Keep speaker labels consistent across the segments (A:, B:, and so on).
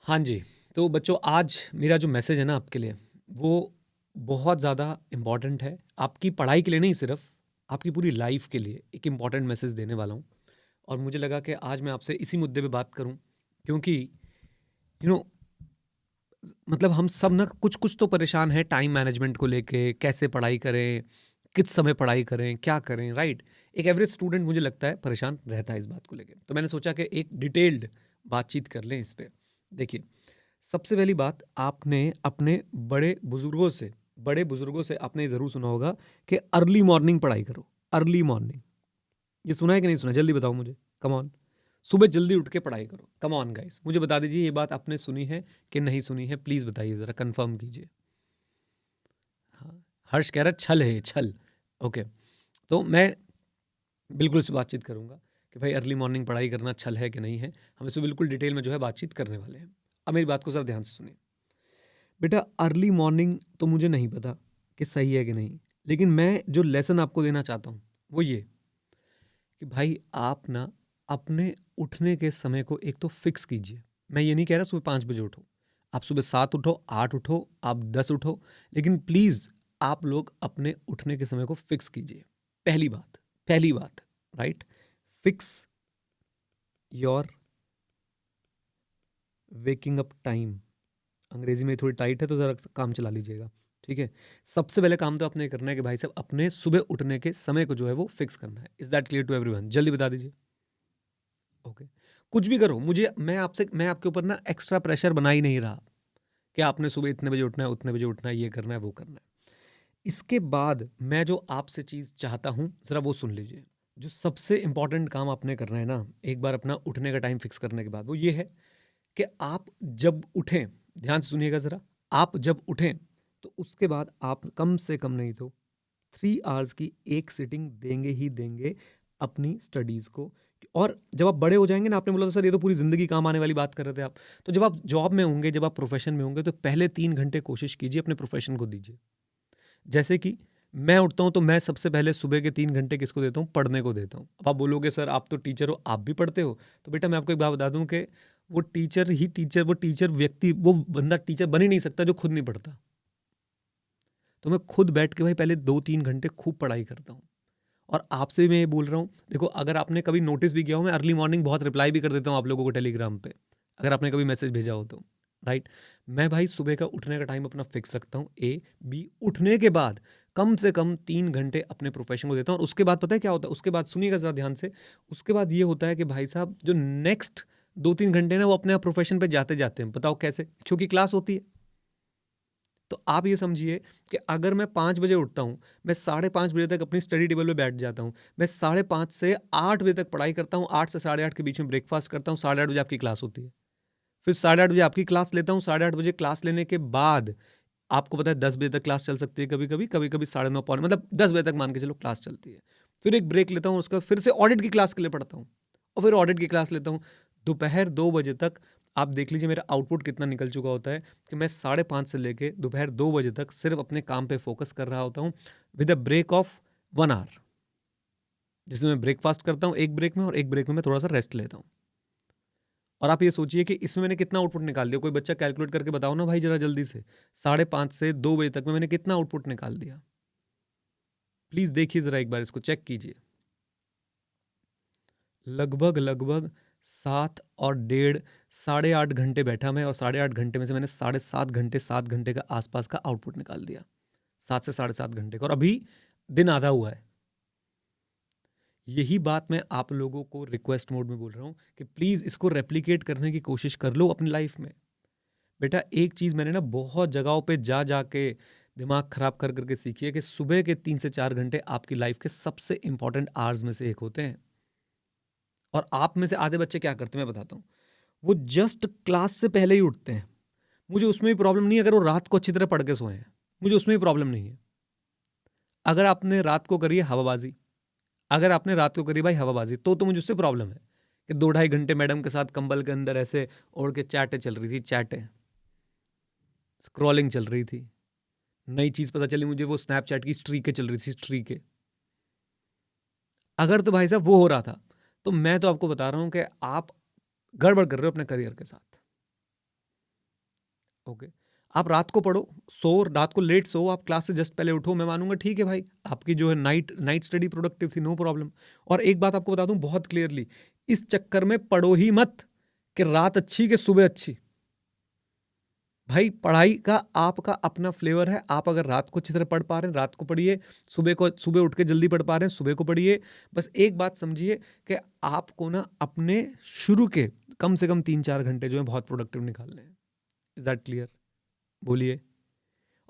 A: हाँ जी, तो बच्चों आज मेरा जो मैसेज है ना आपके लिए, वो बहुत ज़्यादा इम्पोर्टेंट है। आपकी पढ़ाई के लिए नहीं सिर्फ़, आपकी पूरी लाइफ़ के लिए एक इम्पोर्टेंट मैसेज देने वाला हूँ। और मुझे लगा कि आज मैं आपसे इसी मुद्दे पे बात करूँ, क्योंकि यू नो मतलब हम सब ना कुछ-कुछ तो परेशान हैं टाइम मैनेजमेंट को लेके, कैसे पढ़ाई करें, किस समय पढ़ाई करें, क्या करें, राइट? एक एवरेज स्टूडेंट मुझे लगता है परेशान रहता है इस बात को लेके। तो मैंने सोचा कि एक डिटेल्ड बातचीत कर लें इस पे। देखिए, सबसे पहली बात आपने अपने बड़े बुजुर्गों से आपने ये ज़रूर सुना होगा कि अर्ली मॉर्निंग पढ़ाई करो, अर्ली मॉर्निंग। ये सुना है कि नहीं सुना? जल्दी बताओ मुझे, कम ऑन। सुबह जल्दी उठ के पढ़ाई करो, कम ऑन गाइस। मुझे बता दीजिए ये बात आपने सुनी है कि नहीं सुनी है? प्लीज़ बताइए ज़रा, कन्फर्म कीजिए। हाँ, हर्ष कह रहा है छल है ये, छल। ओके, तो मैं बिल्कुल इस पे बातचीत करूँगा कि भाई अर्ली मॉर्निंग पढ़ाई करना छल है कि नहीं है। हम इस पे बिल्कुल डिटेल में जो है बातचीत करने वाले हैं। अब मेरी बात को ज़रा ध्यान से सुनिए। बेटा अर्ली मॉर्निंग तो मुझे नहीं पता कि सही है कि नहीं, लेकिन मैं जो लेसन आपको देना चाहता हूँ वो ये कि भाई आप ना अपने उठने के समय को एक तो फिक्स कीजिए। मैं ये नहीं कह रहा सुबह 5 बजे उठो, आप सुबह 7 उठो, 8 उठो, आप 10 उठो, लेकिन प्लीज़ आप लोग अपने उठने के समय को फिक्स कीजिए। पहली बात, right? Fix your waking up time. अंग्रेजी में थोड़ी टाइट है तो ज़रा काम चला लीजिएगा, ठीक है? सबसे पहले काम तो आपने ये करना है कि भाई साहब अपने सुबह उठने के समय को जो है वो फिक्स करना है। Is that clear to everyone? जल्दी बता दीजिए। ओके। कुछ भी करो, मुझे मैं आपके ऊपर ना एक्स्ट्रा प्रेशर बना ही नहीं रहा कि आपने सुबह इतने बजे उठना है, उतने बजे उठना है, ये करना है, वो करना है। इसके बाद मैं जो आपसे चीज़ चाहता हूँ, ज़रा वो सुन लीजिए। जो सबसे इम्पोर्टेंट काम आपने करना है ना, एक बार अपना उठने का टाइम फिक्स करने के बाद, वो ये है कि आप जब उठें, ध्यान से सुनिएगा ज़रा, आप जब उठें, तो उसके बाद आप कम से कम नहीं तो 3 आवर्स की एक सिटिंग देंगे ही देंगे अपनी स्टडीज़ को। और जब आप बड़े हो जाएँगे ना, आपने बोला था सर ये तो पूरी ज़िंदगी काम आने वाली बात कर रहे थे आप। तो जब आप जॉब में होंगे, जब आप प्रोफ़ेशन में होंगे, तो पहले 3 घंटे कोशिश कीजिए अपने प्रोफ़ेशन को दीजिए। जैसे कि मैं उठता हूँ तो मैं सबसे पहले सुबह के 3 घंटे किसको देता हूँ? पढ़ने को देता हूँ। अब आप बोलोगे सर आप तो टीचर हो, आप भी पढ़ते हो? तो बेटा मैं आपको एक बात बता दूँ कि वो टीचर व्यक्ति, वो बंदा टीचर बन ही नहीं सकता जो खुद नहीं पढ़ता। तो मैं खुद बैठ के भाई पहले 2-3 घंटे खूब पढ़ाई करता हूँ। और आपसे भी मैं ये बोल रहा हूँ, देखो अगर आपने कभी नोटिस भी किया हो, मैं अर्ली मॉर्निंग बहुत रिप्लाई भी कर देता हूँ आप लोगों को टेलीग्राम पे, अगर आपने कभी मैसेज भेजा हो तो, राइट? मैं भाई सुबह का उठने का टाइम अपना फिक्स रखता हूँ, ए, बी, उठने के बाद कम से कम 3 घंटे अपने प्रोफ़ेशन को देता हूँ और उसके बाद पता है क्या होता है? उसके बाद सुनिएगा ज़रा ध्यान से, उसके बाद ये होता है कि भाई साहब जो नेक्स्ट 2-3 घंटे ना वो अपने आप प्रोफ़ेशन पे जाते-जाते हैं। बताओ कैसे? क्योंकि क्लास होती है। तो आप ये समझिए कि अगर मैं 5 बजे उठता हूँ, मैं साढ़े 5 बजे तक अपनी स्टडी टेबल पे बैठ जाता हूँ। मैं साढ़े 5 से 8 बजे तक पढ़ाई करता हूँ, 8 से साढ़े 8 के बीच में ब्रेकफ़ास्ट करता हूँ, साढ़े 8 बजे आपकी क्लास होती है। फिर साढ़े 8 बजे आपकी क्लास लेता हूँ, साढ़े 8 बजे क्लास लेने के बाद आपको पता है 10 बजे तक क्लास चल सकती है कभी-कभी, कभी-कभी साढ़े 9 पौने मतलब 10 बजे तक मान के चलो क्लास चलती है। फिर एक ब्रेक लेता हूँ, उसके बाद फिर से ऑडिट की क्लास के लिए पढ़ता हूँ और फिर ऑडिट की क्लास लेता हूँ। दोपहर 2 बजे तक आप देख लीजिए मेरा आउटपुट कितना निकल चुका होता है कि मैं साढ़े 5 से लेके दोपहर 2 बजे तक सिर्फ़ अपने काम पे फ़ोकस कर रहा होता हूँ with a break of 1 hour, जिसमें मैं ब्रेकफ़ास्ट करता हूँ 1 ब्रेक में और 1 ब्रेक में मैं थोड़ा-सा रेस्ट लेता हूँ। और आप ये सोचिए कि इसमें मैंने कितना आउटपुट निकाल दिया। कोई बच्चा कैलकुलेट करके बताओ ना भाई ज़रा जल्दी से। साढ़े 5 से 2 बजे तक में मैंने कितना आउटपुट निकाल दिया? प्लीज़ देखिए ज़रा एक बार इसको चेक कीजिए। लगभग 7 और डेढ़ साढ़े 8 घंटे बैठा मैं और साढ़े 8 घंटे में से मैंने साढ़े 7 घंटे 7 घंटे का आसपास का आउटपुट निकाल दिया। 7 से साढ़े 7 घंटे का और अभी दिन आधा हुआ है। यही बात मैं आप लोगों को रिक्वेस्ट मोड में बोल रहा हूँ कि प्लीज़ इसको रेप्लिकेट करने की कोशिश कर लो अपनी लाइफ़ में। बेटा एक चीज़ मैंने ना बहुत जगहों पे जा जा के दिमाग ख़राब कर कर के सीखी है कि सुबह के 3 से 4 घंटे आपकी लाइफ के सबसे इम्पोर्टेंट आवर्स में से एक होते हैं। और आप में से आधे बच्चे क्या करते हैं मैं बताता हूँ। वो जस्ट क्लास से पहले ही उठते हैं। मुझे उसमें भी प्रॉब्लम नहीं है अगर वो रात को अच्छी तरह पढ़ के सोए हैं। मुझे उसमें भी प्रॉब्लम नहीं है। अगर आपने रात को करी है हवाबाज़ी, अगर आपने रात को करी भाई हवाबाज़ी तो मुझे उससे प्रॉब्लम है कि 2 ढाई घंटे मैडम के साथ कंबल के अंदर ऐसे ओढ़ के चैटें चल रही थी, चैटें, स्क्रॉलिंग चल रही थी। नई चीज़ पता चली मुझे वो स्नैपचैट की स्ट्रीकें चल रही थी, स्ट्रीकें। अगर तो भाई साहब वो हो रहा था, तो मैं तो आपको बता रहा हूँ कि आप गड़बड़ कर रहे हो अपने करियर के साथ। ओके। आप रात को पढ़ो, सो रात को लेट सो, आप क्लास से जस्ट पहले उठो, मैं मानूंगा ठीक है भाई, आपकी जो है नाइट स्टडी प्रोडक्टिव थी, नो प्रॉब्लम। और एक बात आपको बता दूं बहुत क्लियरली, इस चक्कर में पढ़ो ही मत कि रात अच्छी कि सुबह अच्छी। भाई पढ़ाई का आपका अपना फ्लेवर है। आप अगर रात को अच्छी तरह पढ़ पा रहे हैं रात को पढ़िए, सुबह उठ के जल्दी पढ़ पा रहे हैं सुबह को पढ़िए। बस एक बात समझिए कि आपको ना अपने शुरू के कम से कम 3-4 घंटे जो है बहुत प्रोडक्टिव निकालने हैं। Is that clear? बोलिए।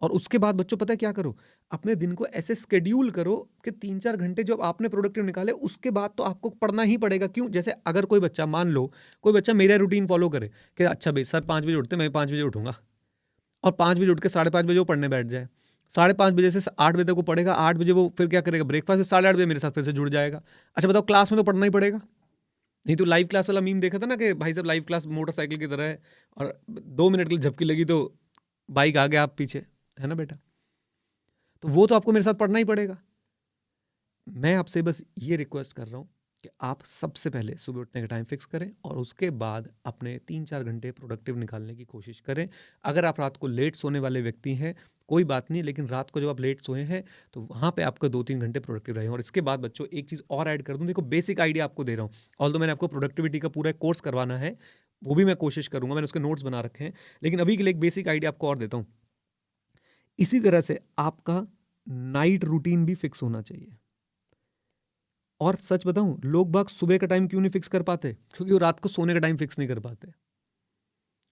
A: और उसके बाद बच्चों पता है क्या करो, अपने दिन को ऐसे स्केड्यूल करो कि 3-4 घंटे जो आपने प्रोडक्टिव निकाले उसके बाद तो आपको पढ़ना ही पड़ेगा। क्यों? जैसे अगर कोई बच्चा, मान लो कोई बच्चा मेरा रूटीन फॉलो करे कि अच्छा भाई सर 5 बजे उठते, मैं 5 बजे उठूंगा, और 5 बजे उठ के 5:30 बजे वो पढ़ने बैठ जाए, 5:30 बजे से 8 बजे तक वो पढ़ेगा, 8 बजे वो फिर क्या करेगा, ब्रेकफास्ट, 8:30 बजे मेरे साथ फिर से जुड़ जाएगा। अच्छा बताओ, क्लास में तो पढ़ना ही पड़ेगा। नहीं तो लाइव क्लास वाला मीम देखा था ना कि भाई साहब लाइव क्लास मोटरसाइकिल की तरह है, और 2 मिनट के लिए झपकी लगी तो बाइक आ गया आप पीछे, है ना बेटा? तो वो तो आपको मेरे साथ पढ़ना ही पड़ेगा। मैं आपसे बस ये रिक्वेस्ट कर रहा हूँ कि आप सबसे पहले सुबह उठने का टाइम फिक्स करें और उसके बाद अपने 3-4 घंटे प्रोडक्टिव निकालने की कोशिश करें। अगर आप रात को लेट सोने वाले व्यक्ति हैं कोई बात नहीं, लेकिन रात को जब आप लेट सोए हैं तो वहाँ पे आपका 2-3 घंटे प्रोडक्टिव रहे। और इसके बाद बच्चों एक चीज़ और ऐड कर दूँ, देखो बेसिक आइडिया आपको दे रहा हूँ, ऑल्दो मैंने आपको प्रोडक्टिविटी का पूरा कोर्स करवाना है, वो भी मैं कोशिश करूँगा, मैंने उसके नोट्स बना रखे हैं, लेकिन अभी के लिए एक बेसिक आइडिया आपको और देता हूँ। इसी तरह से आपका नाइट रूटीन भी फिक्स होना चाहिए। और सच बताऊं, लोग बाग सुबह का टाइम क्यों नहीं फिक्स कर पाते? क्योंकि वो रात को सोने का टाइम फिक्स नहीं कर पाते,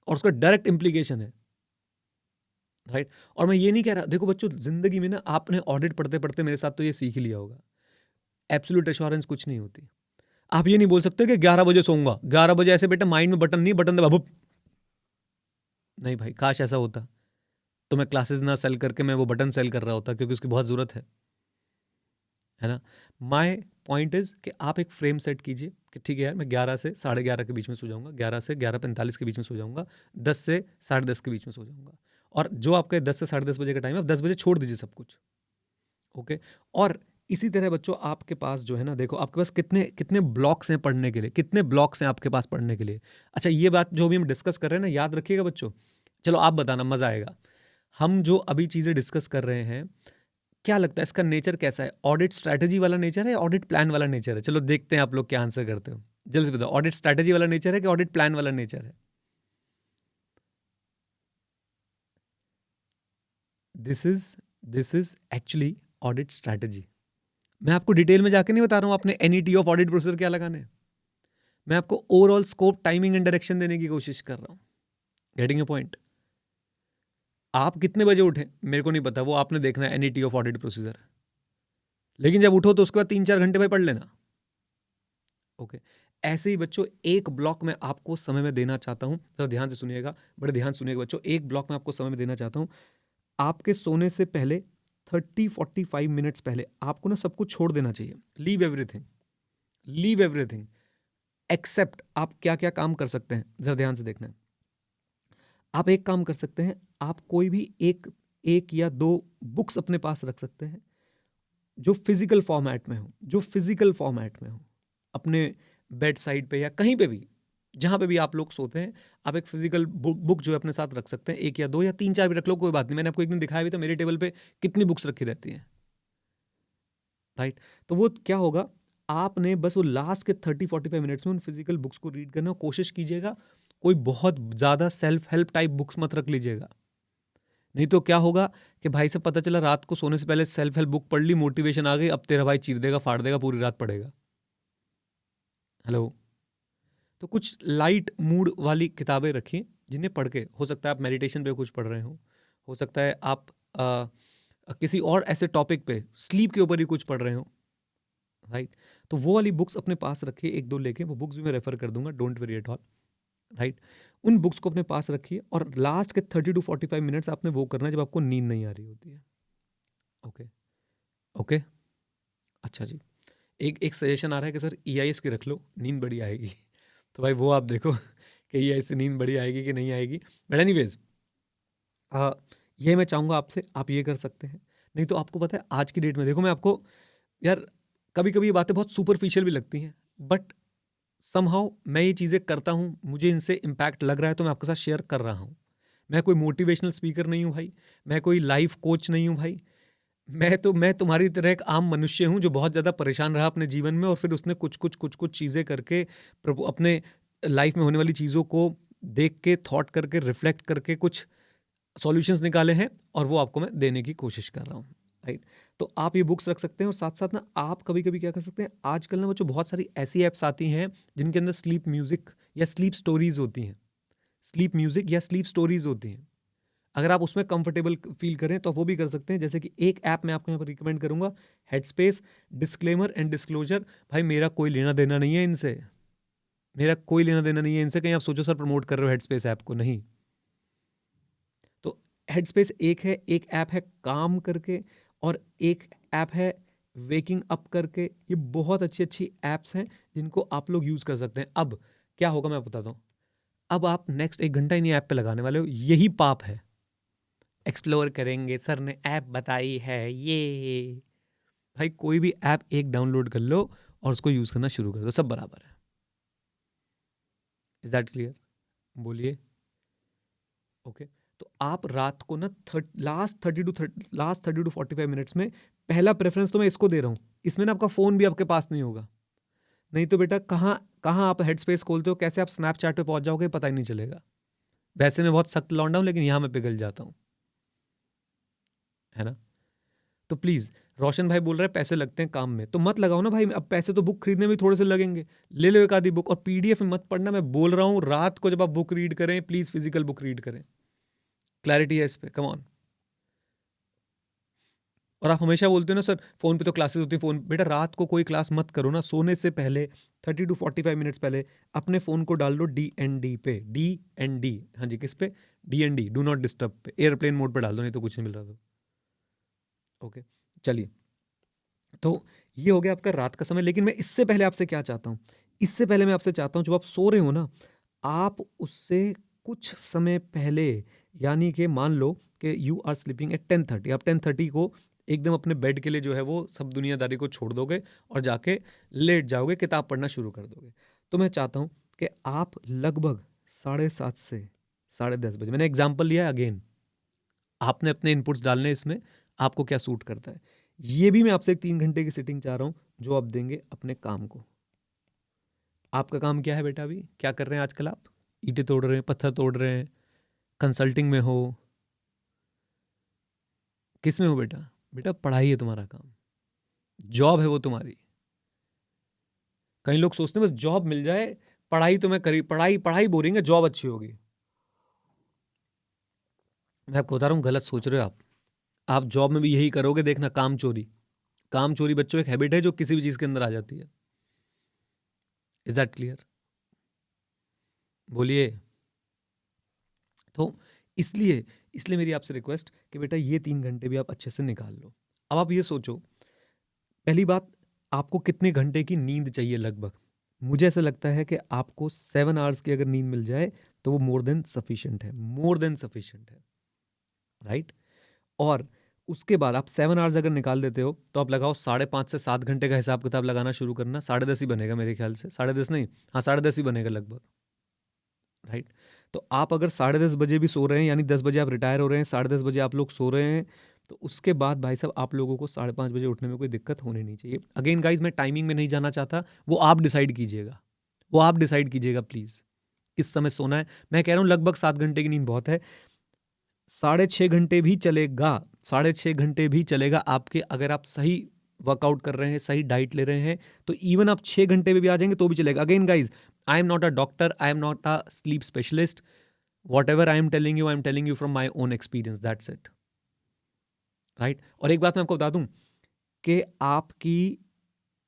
A: और उसका डायरेक्ट इंप्लीकेशन है, राइट? और मैं ये नहीं कह रहा, देखो बच्चों जिंदगी में ना आपने ऑडिट पढ़ते पढ़ते मेरे साथ तो ये सीख ही लिया होगा, एब्सोल्यूट एश्योरेंस कुछ नहीं होती। आप ये नहीं बोल सकते कि 11 बजे सोऊंगा, 11 बजे ऐसे बेटा माइंड में बटन नहीं, बटन दबा बुप। नहीं भाई, काश ऐसा होता तो मैं क्लासेस ना सेल करके मैं वो बटन सेल कर रहा होता, क्योंकि उसकी बहुत जरूरत है ना? माय पॉइंट इज कि आप एक फ्रेम सेट कीजिए कि ठीक है यार, मैं 11 से 11:30 के बीच में सो जाऊंगा, 11 से 11:45 के बीच में सो जाऊंगा, 10 से 10:30 के बीच में सो जाऊंगा। और जो आपका 10 से 10:30 बजे का टाइम है, आप 10 बजे छोड़ दीजिए सब कुछ, ओके? और इसी तरह बच्चों आपके पास जो है ना, देखो आपके पास कितने कितने ब्लॉक्स हैं पढ़ने के लिए, कितने ब्लॉक्स हैं आपके पास पढ़ने के लिए। अच्छा ये बात जो भी हम डिस्कस कर रहे हैं ना, याद रखिएगा बच्चों। चलो आप बताना, मजा आएगा। हम जो अभी चीजें डिस्कस कर रहे हैं, क्या लगता है इसका नेचर कैसा है? ऑडिट स्ट्रैटेजी वाला नेचर है या ऑडिट प्लान वाला नेचर है? चलो देखते हैं आप लोग क्या आंसर करते हो, जल्दी से बताओ। ऑडिट स्ट्रैटेजी वाला नेचर है कि ऑडिट प्लान वाला नेचर है? This is actually audit strategy. मैं आपको डिटेल में जाके नहीं बता रहा हूं आपने एनईटी ऑफ ऑडिट प्रोसीजर क्या लगाने हैं। मैं आपको overall scope, timing and direction देने की कोशिश कर रहा हूं। Getting a point? आप कितने बजे उठे मेरे को नहीं पता, वो आपने देखना है एनईटी ऑफ ऑडिट प्रोसीजर। लेकिन जब उठो तो उसके बाद 3-4 घंटे भाई पढ़ लेना, ओके? ऐसे ही बच्चों एक ब्लॉक में आपको समय में देना चाहता हूं, जरा ध्यान से सुनिएगा, बड़े ध्यान से सुनिएगा बच्चों। एक ब्लॉक में आपको समय में देना चाहता हूं, आपके सोने से पहले 30-45 मिनट्स पहले आपको ना सब कुछ छोड़ देना चाहिए। Leave everything, leave everything except आप क्या क्या काम कर सकते हैं, जरा ध्यान से देखना है। आप एक काम कर सकते हैं, आप कोई भी एक या दो बुक्स अपने पास रख सकते हैं जो फिजिकल फॉर्मेट में हो, जो फिजिकल फॉर्मेट में हो, अपने बेड साइड पे या कहीं पे भी, जहां पे भी आप लोग सोते हैं, आप एक फिजिकल बुक जो है अपने साथ रख सकते हैं। एक या दो या 3-4 भी रख लो, कोई बात नहीं। मैंने आपको एक दिन दिखाया भी था मेरे टेबल पे कितनी बुक्स रखी रहती हैं, राइट? तो वो क्या होगा, आपने बस वो लास्ट के 30-45 मिनट्स में उन फिजिकल बुक्स को रीड करना कोशिश कीजिएगा। कोई बहुत ज्यादा सेल्फ हेल्प टाइप बुक्स मत रख लीजिएगा, नहीं तो क्या होगा कि भाई से पता चला रात को सोने से पहले सेल्फ हेल्प बुक पढ़ ली, मोटिवेशन आ गई, अब तेरा भाई चीर देगा, फाड़ देगा, पूरी रात पढ़ेगा। हेलो? तो कुछ लाइट मूड वाली किताबें रखिए जिन्हें पढ़ के, हो सकता है आप मेडिटेशन पे कुछ पढ़ रहे हो सकता है आप किसी और ऐसे टॉपिक पे, स्लीप के ऊपर ही कुछ पढ़ रहे हो, राइट? तो वो वाली बुक्स अपने पास रखिए, एक दो लेके, वो बुक्स भी मैं रेफर कर दूंगा, don't worry at all, right? उन बुक्स को अपने पास रखिए और लास्ट के 30-45 मिनट्स आपने वो करना है जब आपको नींद नहीं आ रही होती है, ओके? ओके, अच्छा जी। एक एक सजेशन आ रहा है कि सर EIS की रख लो, नींद बड़ी आएगी। तो भाई वो आप देखो कि EIS से नींद बड़ी आएगी कि नहीं आएगी। बट एनीवेज, ये मैं चाहूँगा आपसे, आप ये कर सकते हैं। नहीं तो आपको पता है आज की डेट में, देखो मैं आपको, यार कभी कभी ये बातें बहुत सुपरफिशियल भी लगती हैं, बट समहाउ मैं ये चीज़ें करता हूँ, मुझे इनसे इम्पैक्ट लग रहा है, तो मैं आपके साथ शेयर कर रहा हूँ। मैं कोई मोटिवेशनल स्पीकर नहीं हूँ भाई, मैं कोई लाइफ कोच नहीं हूँ भाई। मैं तुम्हारी तरह एक आम मनुष्य हूँ जो बहुत ज़्यादा परेशान रहा अपने जीवन में, और फिर उसने कुछ चीज़ें करके प्रभु अपने लाइफ में होने वाली चीज़ों को देख के, थॉट करके, रिफ्लेक्ट करके कुछ सॉल्यूशंस निकाले हैं, और वो आपको मैं देने की कोशिश कर रहा हूँ, राइट। तो आप ये बुक्स रख सकते हैं, और साथ साथ ना आप कभी कभी क्या कर सकते हैं, आजकल ना वो जो बहुत सारी ऐसी ऐप्स आती हैं जिनके अंदर स्लीप म्यूजिक या स्लीप स्टोरीज होती हैं, स्लीप म्यूजिक या स्लीप स्टोरीज होती हैं। अगर आप उसमें कंफर्टेबल फील करें तो वो भी कर सकते हैं। जैसे कि एक ऐप मैं आपको यहाँ पर रिकमेंड करूंगा, हेडस्पेस। डिस्क्लेमर एंड डिस्क्लोजर, भाई मेरा कोई लेना देना नहीं है इनसे, मेरा कोई लेना देना नहीं है इनसे। कहीं आप सोचो सर प्रमोट कर रहे हो हेडस्पेस ऐप को, नहीं। तो हेडस्पेस एक ऐप है काम करके, और एक ऐप है वेकिंग अप करके। ये बहुत अच्छी अच्छी ऐप्स हैं जिनको आप लोग यूज़ कर सकते हैं। अब क्या होगा मैं बताता हूँ। अब आप नेक्स्ट 1 घंटा इन्हीं ऐप पे लगाने वाले हो, यही पाप है। एक्सप्लोर करेंगे, सर ने ऐप बताई है ये। भाई कोई भी ऐप एक डाउनलोड कर लो और उसको यूज़ करना शुरू कर दो, सब बराबर है। Is that clear? बोलिए। ओके। तो आप रात को ना लास्ट 30 टू 45 मिनट्स में, पहला प्रेफरेंस तो मैं इसको दे रहा हूँ, इसमें ना आपका फ़ोन भी आपके पास नहीं होगा। नहीं तो बेटा कहाँ कहाँ आप हेड स्पेस खोलते हो, कैसे आप स्नैपचैट पे पहुंच जाओगे पता ही नहीं चलेगा। वैसे मैं बहुत सख्त लौंडा हूँ, लेकिन यहाँ मैं पिघल जाता हूँ, है ना। तो प्लीज़, रोशन भाई बोल रहे हैं पैसे लगते हैं काम में, तो मत लगाओ ना भाई। अब पैसे तो बुक खरीदने में थोड़े से लगेंगे, ले लो एक आधी बुक। और पीडीएफ में मत पढ़ना, मैं बोल रहा हूँ रात को जब आप बुक रीड करें, प्लीज़ फिजिकल बुक रीड करें। क्लैरिटी है इस पे, कम ऑन। और आप हमेशा बोलते हो ना सर फ़ोन पे तो क्लासेस होती है, फ़ोन। बेटा रात को कोई क्लास मत करो ना, सोने से पहले 30 टू 45 मिनट्स पहले अपने फ़ोन को डाल लो DND पे, DND। हाँ जी, किस पे? DND, डू नॉट डिस्टर्ब पे, एयरप्लेन मोड पे डाल दो, नहीं तो कुछ नहीं मिल रहा तो। ओके, चलिए। तो ये हो गया आपका रात का समय। लेकिन मैं इससे पहले आपसे क्या चाहता हूँ, इससे पहले मैं आपसे चाहता हूँ जब आप सो रहे हो ना, आप उससे कुछ समय पहले, यानी कि मान लो कि यू आर स्लीपिंग एट 10:30, आप 10:30 को एकदम अपने बेड के लिए जो है वो सब दुनियादारी को छोड़ दोगे और जाके लेट जाओगे, किताब पढ़ना शुरू कर दोगे। तो मैं चाहता हूँ कि आप लगभग 7:30 से 10:30 बजे, मैंने एग्जाम्पल लिया है, अगेन आपने अपने इनपुट्स डालने इसमें, आपको क्या सूट करता है। ये भी मैं आपसे एक 3 घंटे की सिटिंग चाह रहा हूँ जो आप देंगे अपने काम को। आपका काम क्या है बेटा? अभी क्या कर रहे हैं आजकल आप? ईंटें तोड़ रहे हैं, पत्थर तोड़ रहे हैं, कंसल्टिंग में हो, किस में हो बेटा? बेटा पढ़ाई है तुम्हारा काम, जॉब है वो तुम्हारी। कई लोग सोचते हैं बस जॉब मिल जाए, पढ़ाई तो मैं करी, पढ़ाई पढ़ाई बोरिंग है, जॉब अच्छी होगी। मैं आपको बता रहा हूँ गलत सोच रहे हो आप जॉब में भी यही करोगे, देखना, काम चोरी। काम चोरी बच्चों एक हैबिट है जो किसी भी चीज़ के अंदर आ जाती है। Is that clear? बोलिए। तो इसलिए इसलिए मेरी आपसे रिक्वेस्ट कि बेटा ये 3 घंटे भी आप अच्छे से निकाल लो। अब आप ये सोचो, पहली बात, आपको कितने घंटे की नींद चाहिए लगभग? मुझे ऐसा लगता है कि आपको 7 आवर्स की अगर नींद मिल जाए तो वो मोर देन सफिशिएंट है, मोर देन सफिशिएंट है, राइट। और उसके बाद आप 7 आवर्स अगर निकाल देते हो तो आप लगाओ 5.5 से 7 घंटे का हिसाब किताब लगाना शुरू करना। 10:30 ही बनेगा मेरे ख्याल से, 10:30 नहीं, हाँ 10:30 ही बनेगा लगभग, राइट। तो आप अगर 10:30 बजे भी सो रहे हैं, यानी 10 बजे आप रिटायर हो रहे हैं, 10:30 बजे आप लोग सो रहे हैं, तो उसके बाद भाई साहब आप लोगों को 5:30 बजे उठने में कोई दिक्कत होनी नहीं चाहिए। अगेन गाइज, मैं टाइमिंग में नहीं जाना चाहता, वो आप डिसाइड कीजिएगा, वो आप डिसाइड कीजिएगा प्लीज़ किस समय सोना है। मैं कह रहा हूँ लगभग 7 घंटे की नींद बहुत है। 6.5 घंटे भी चलेगा, 6.5 घंटे भी चलेगा आपके, अगर आप सही वर्कआउट कर रहे हैं, सही डाइट ले रहे हैं, तो इवन आप 6 घंटे में भी आ जाएंगे तो भी चलेगा। Again guys, I am not a doctor, I am not a slip specialist. Whatever I am telling you, I am telling you from my own experience. That's it. Right? और एक बात मैं आपको बता दूं कि आपकी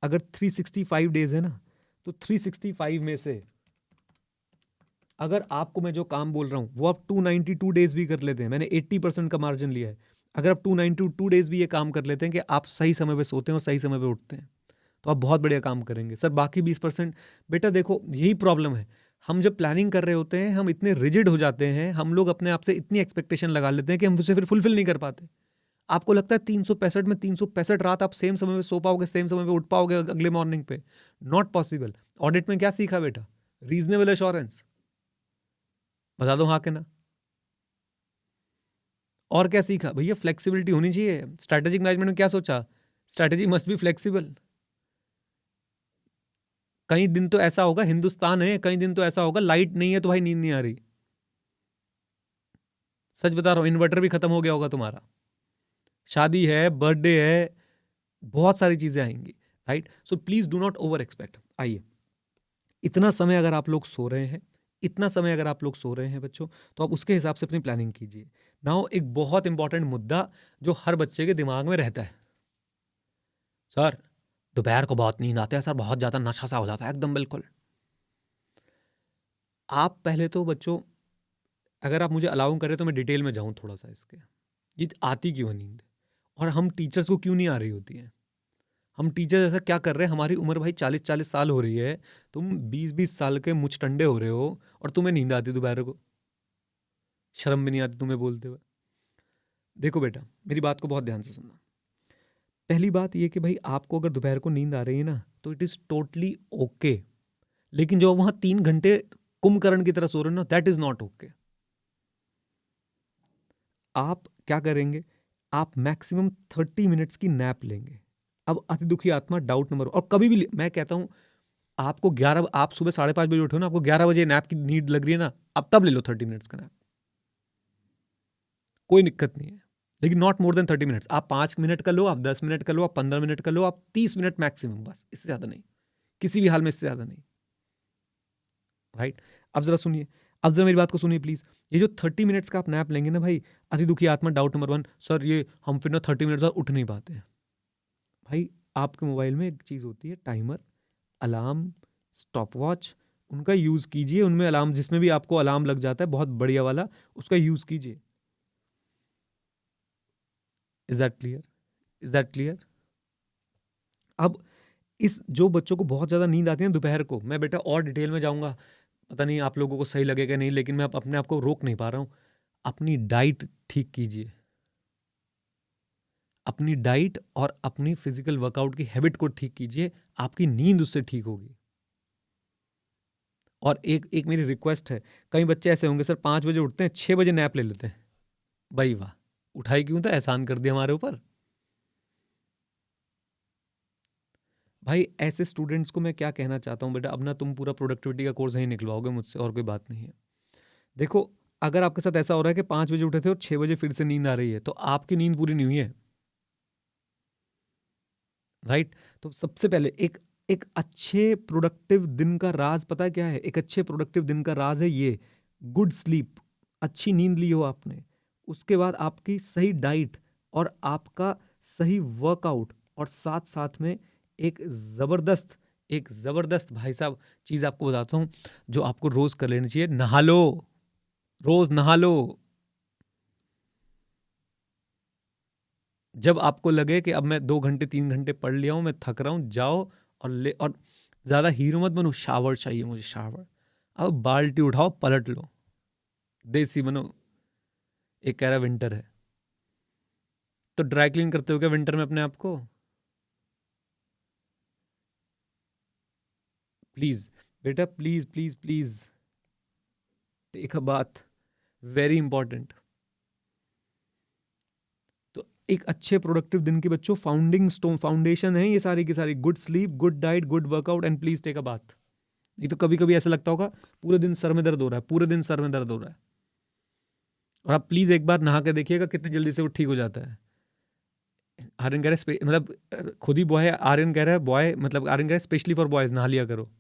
A: अगर 365 डेज है ना, तो 365 में से अगर आपको मैं जो काम बोल रहा हूं वो आप 292 डेज भी कर लेते हैं, मैंने 80% का मार्जिन लिया है। अगर आप 292 डेज भी ये काम कर लेते हैं कि आप सही समय पे सोते हैं और सही समय पे उठते हैं, तो आप बहुत बढ़िया काम करेंगे। सर बाकी 20%, बेटा देखो यही प्रॉब्लम है, हम जब प्लानिंग कर रहे होते हैं हम इतने रिजिड हो जाते हैं, हम लोग अपने आप से इतनी एक्सपेक्टेशन लगा लेते हैं कि हम उसे फिर फुलफिल नहीं कर पाते। आपको लगता है 365 में 365 रात आप सेम समय पे सो पाओगे, सेम समय पे उठ पाओगे अगले मॉर्निंग पे? Not possible. ऑडिट में क्या सीखा बेटा? Reasonable assurance. बता दो हाँ कि ना? और क्या सीखा भैया? फ्लेक्सिबिलिटी होनी चाहिए। स्ट्रैटेजिक मैनेजमेंट में क्या सोचा? Strategy must be flexible. कई दिन तो ऐसा होगा, हिंदुस्तान है, कई दिन तो ऐसा होगा लाइट नहीं है तो भाई नींद नहीं आ रही। सच बता रहा हूं, इन्वर्टर भी खत्म हो गया होगा तुम्हारा, शादी है, बर्थडे है, बहुत सारी चीजें आएंगी, right? So please do not over expect. आइए, इतना समय अगर आप लोग सो रहे हैं, इतना समय अगर आप लोग सो रहे हैं बच्चों, तो आप उसके हिसाब से अपनी प्लानिंग कीजिए। नाउ एक बहुत इंपॉर्टेंट मुद्दा जो हर बच्चे के दिमाग में रहता है, सर दोपहर को बहुत नींद आती है सर, बहुत ज्यादा नशा सा हो जाता है एकदम बिल्कुल। आप पहले तो बच्चों, अगर आप मुझे अलाउ करें तो मैं डिटेल में जाऊं थोड़ा सा इसके, ये आती क्यों है नींद, और हम टीचर्स को क्यों नहीं आ रही होती है। हम टीचर ऐसा क्या कर रहे हैं? हमारी उम्र भाई 40-40 साल हो रही है, तुम 20-20 साल के मुचटंडे हो रहे हो और तुम्हें नींद आती दोपहर को, शर्म भी नहीं आती तुम्हें बोलते हुए। देखो बेटा, मेरी बात को बहुत ध्यान से सुनना। पहली बात ये कि भाई आपको अगर दोपहर को नींद आ रही है ना, तो इट इज टोटली ओके। लेकिन जो वहां 3 घंटे कुंभकर्ण की तरह सो रहे हो ना, दैट इज नॉट ओके। आप क्या करेंगे? आप मैक्सिमम 30 मिनट्स की नैप लेंगे। अब अति दुखी आत्मा डाउट नंबर, और कभी भी मैं कहता हूं, आपको 11, आप सुबह 5:30 बजे उठे हो ना, आपको 11 बजे नैप की नीड लग रही है ना, अब तब ले लो 30 मिनट्स का नैप, कोई दिक्कत नहीं है। लेकिन नॉट मोर देन 30 मिनट्स। आप 5 मिनट का लो, आप 10 मिनट का लो, आप 15 मिनट का लो, आप 30 मिनट मैक्सिमम, बस इससे ज्यादा नहीं, किसी भी हाल में इससे ज्यादा नहीं, राइट? अब जरा सुनिए, अब जरा मेरी बात को सुनिए प्लीज। ये जो 30 मिनट्स का आप नैप लेंगे ना भाई, अति दुखी आत्मा डाउट नंबर 1, सर ये हम फिर ना 30 मिनट्स बाद उठ नहीं पाते हैं। भाई आपके मोबाइल में एक चीज होती है, टाइमर, अलार्म, स्टॉप वॉच, उनका यूज कीजिए। उनमें अलार्म, जिसमें भी आपको अलार्म लग जाता है बहुत बढ़िया वाला, उसका यूज कीजिए। Is that clear? Is that clear? अब इस जो बच्चों को बहुत ज्यादा नींद आती है दोपहर को, मैं बेटा और डिटेल में जाऊंगा, पता नहीं आप लोगों को सही लगेगा नहीं, लेकिन मैं अपने आप को रोक नहीं पा रहा हूं। अपनी डाइट ठीक कीजिए, अपनी डाइट और अपनी फिजिकल वर्कआउट की हैबिट को ठीक कीजिए, आपकी नींद उससे ठीक होगी। और एक एक मेरी रिक्वेस्ट है, कई बच्चे ऐसे होंगे सर 5 बजे उठते हैं, 6 बजे नैप ले लेते हैं। भाई वाह, उठाई क्यों? था एहसान कर दिया हमारे ऊपर। भाई ऐसे स्टूडेंट्स को मैं क्या कहना चाहता हूँ बेटा, अब ना तुम पूरा प्रोडक्टिविटी का कोर्स नहीं निकलवाओगे मुझसे, और कोई बात नहीं है। देखो, अगर आपके साथ ऐसा हो रहा है कि 5 बजे उठे थे और 6 बजे फिर से नींद आ रही है, तो आपकी नींद पूरी नहीं हुई है, राइट? तो सबसे पहले एक एक अच्छे प्रोडक्टिव दिन का राज पता है क्या है? एक अच्छे प्रोडक्टिव दिन का राज है ये, गुड स्लीप, अच्छी नींद ली हो आपने, उसके बाद आपकी सही डाइट और आपका सही वर्कआउट, और साथ साथ में एक जबरदस्त, एक जबरदस्त भाई साहब चीज आपको बताता हूं, जो आपको रोज कर लेनी चाहिए, नहा लो, रोज नहा लो। जब आपको लगे कि अब मैं 2 घंटे 3 घंटे पढ़ लिया हूं, मैं थक रहा हूं, जाओ और ज्यादा हीरो मत बनो, शावर चाहिए मुझे, शावर। अब बाल्टी उठाओ, पलट लो, देसी बनो। एक कह रहा विंटर है, तो ड्राई क्लीन करते हो क्या विंटर में अपने आप को? प्लीज बेटा, please please please, take a bath, very important. तो एक अच्छे प्रोडक्टिव दिन के बच्चों फाउंडिंग स्टोन, फाउंडेशन है ये सारी की सारी, good sleep, good diet, good workout, and please take a bath. नहीं तो कभी कभी ऐसा लगता होगा पूरे दिन सर में दर्द हो रहा है, पूरे दिन सर में दर्द हो रहा है, और आप प्लीज एक बार नहा के देखिएगा कितनी जल्दी से वो ठीक हो जाता है। आर्यन कह रहा है मतलब खुद ही बॉय है, आर्यन कह रहा है बॉय, मतलब आर्यन कह रहा है स्पेशली फॉर बॉयज नहा लिया करो।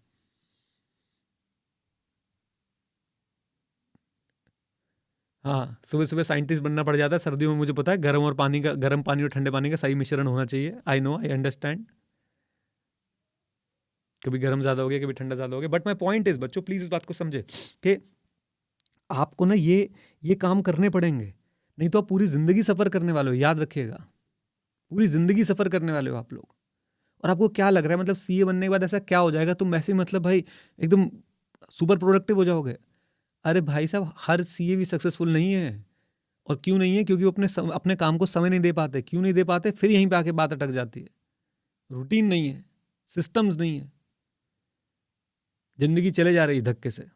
A: हाँ, सुबह सुबह साइंटिस्ट बनना पड़ जाता है, सर्दियों में मुझे पता है, गर्म और पानी का, गर्म पानी और ठंडे पानी का सही मिश्रण होना चाहिए। आई नो, आई अंडरस्टैंड, कभी गर्म ज्यादा हो गया, कभी ठंडा ज्यादा हो गया, बट माई पॉइंट इज बच्चों, प्लीज इस बात को समझे कि आपको ना ये काम करने पड़ेंगे, नहीं तो आप पूरी जिंदगी सफर करने वाले हो, याद रखिएगा, पूरी जिंदगी सफर करने वाले हो आप लोग। और आपको क्या लग रहा है मतलब सीए बनने के बाद ऐसा क्या हो जाएगा, तुम ऐसे मतलब भाई एकदम सुपर प्रोडक्टिव हो जाओगे? अरे भाई साहब, हर सीए भी सक्सेसफुल नहीं है। और क्यों नहीं है? क्योंकि वो अपने काम को समय नहीं दे पाते। क्यों नहीं दे पाते? फिर यहीं पे आके बात अटक जाती है, रूटीन नहीं है, सिस्टम्स नहीं है, जिंदगी चले जा रही है धक्के से।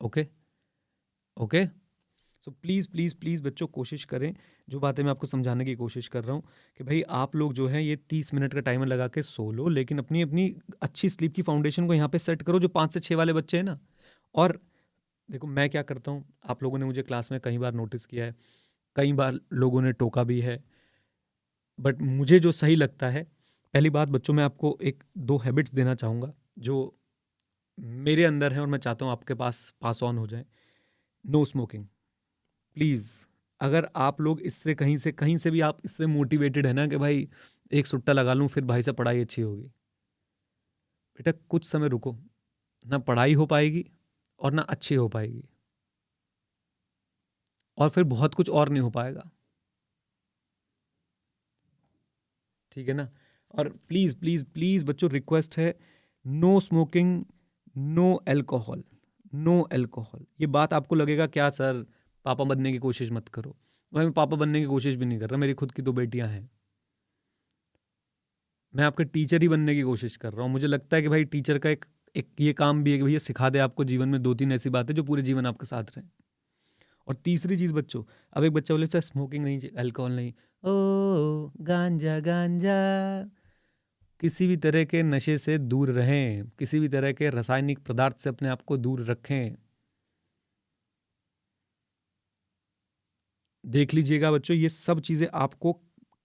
A: Okay, okay. So please please please बच्चों कोशिश करें, जो बातें मैं आपको समझाने की कोशिश कर रहा हूँ कि भाई आप लोग जो है ये 30 मिनट का टाइमर लगा के सो लो, लेकिन अपनी अपनी अच्छी स्लीप की फाउंडेशन को यहाँ पे सेट करो, जो 5 से 6 वाले बच्चे हैं ना। और देखो मैं क्या करता हूँ, आप लोगों ने मुझे क्लास में कई बार नोटिस किया है, कई बार लोगों ने टोका भी है, बट मुझे जो सही लगता है, पहली बात बच्चों मैं आपको एक दो हैबिट्स देना चाहूँगा जो मेरे अंदर है और मैं चाहता हूँ आपके पास पास ऑन हो जाए। No smoking please. अगर आप लोग इससे कहीं से भी आप इससे मोटिवेटेड है ना कि भाई एक सुट्टा लगा लूँ फिर भाई साहब पढ़ाई अच्छी होगी, बेटा कुछ समय रुको, ना पढ़ाई हो पाएगी और ना अच्छी हो पाएगी, और फिर बहुत कुछ और नहीं हो पाएगा, ठीक है ना। और प्लीज़ प्लीज़ प्लीज़ बच्चों रिक्वेस्ट है, no smoking, no alcohol, no alcohol. ये बात आपको लगेगा क्या सर पापा बनने की कोशिश मत करो, भाई मैं पापा बनने की कोशिश भी नहीं कर रहा, मेरी खुद की 2 बेटियां हैं, मैं आपके टीचर ही बनने की कोशिश कर रहा हूँ। मुझे लगता है कि भाई टीचर का एक ये काम भी है कि भैया सिखा दे आपको जीवन में 2-3 ऐसी बातें जो पूरे जीवन आपके साथ रहें। और तीसरी चीज़ बच्चों, अब एक बच्चा बोले सर स्मोकिंग नहीं, अल्कोहल नहीं, ओ गांजा गांजा, किसी भी तरह के नशे से दूर रहें, किसी भी तरह के रासायनिक पदार्थ से अपने आप को दूर रखें। देख लीजिएगा बच्चों, ये सब चीज़ें आपको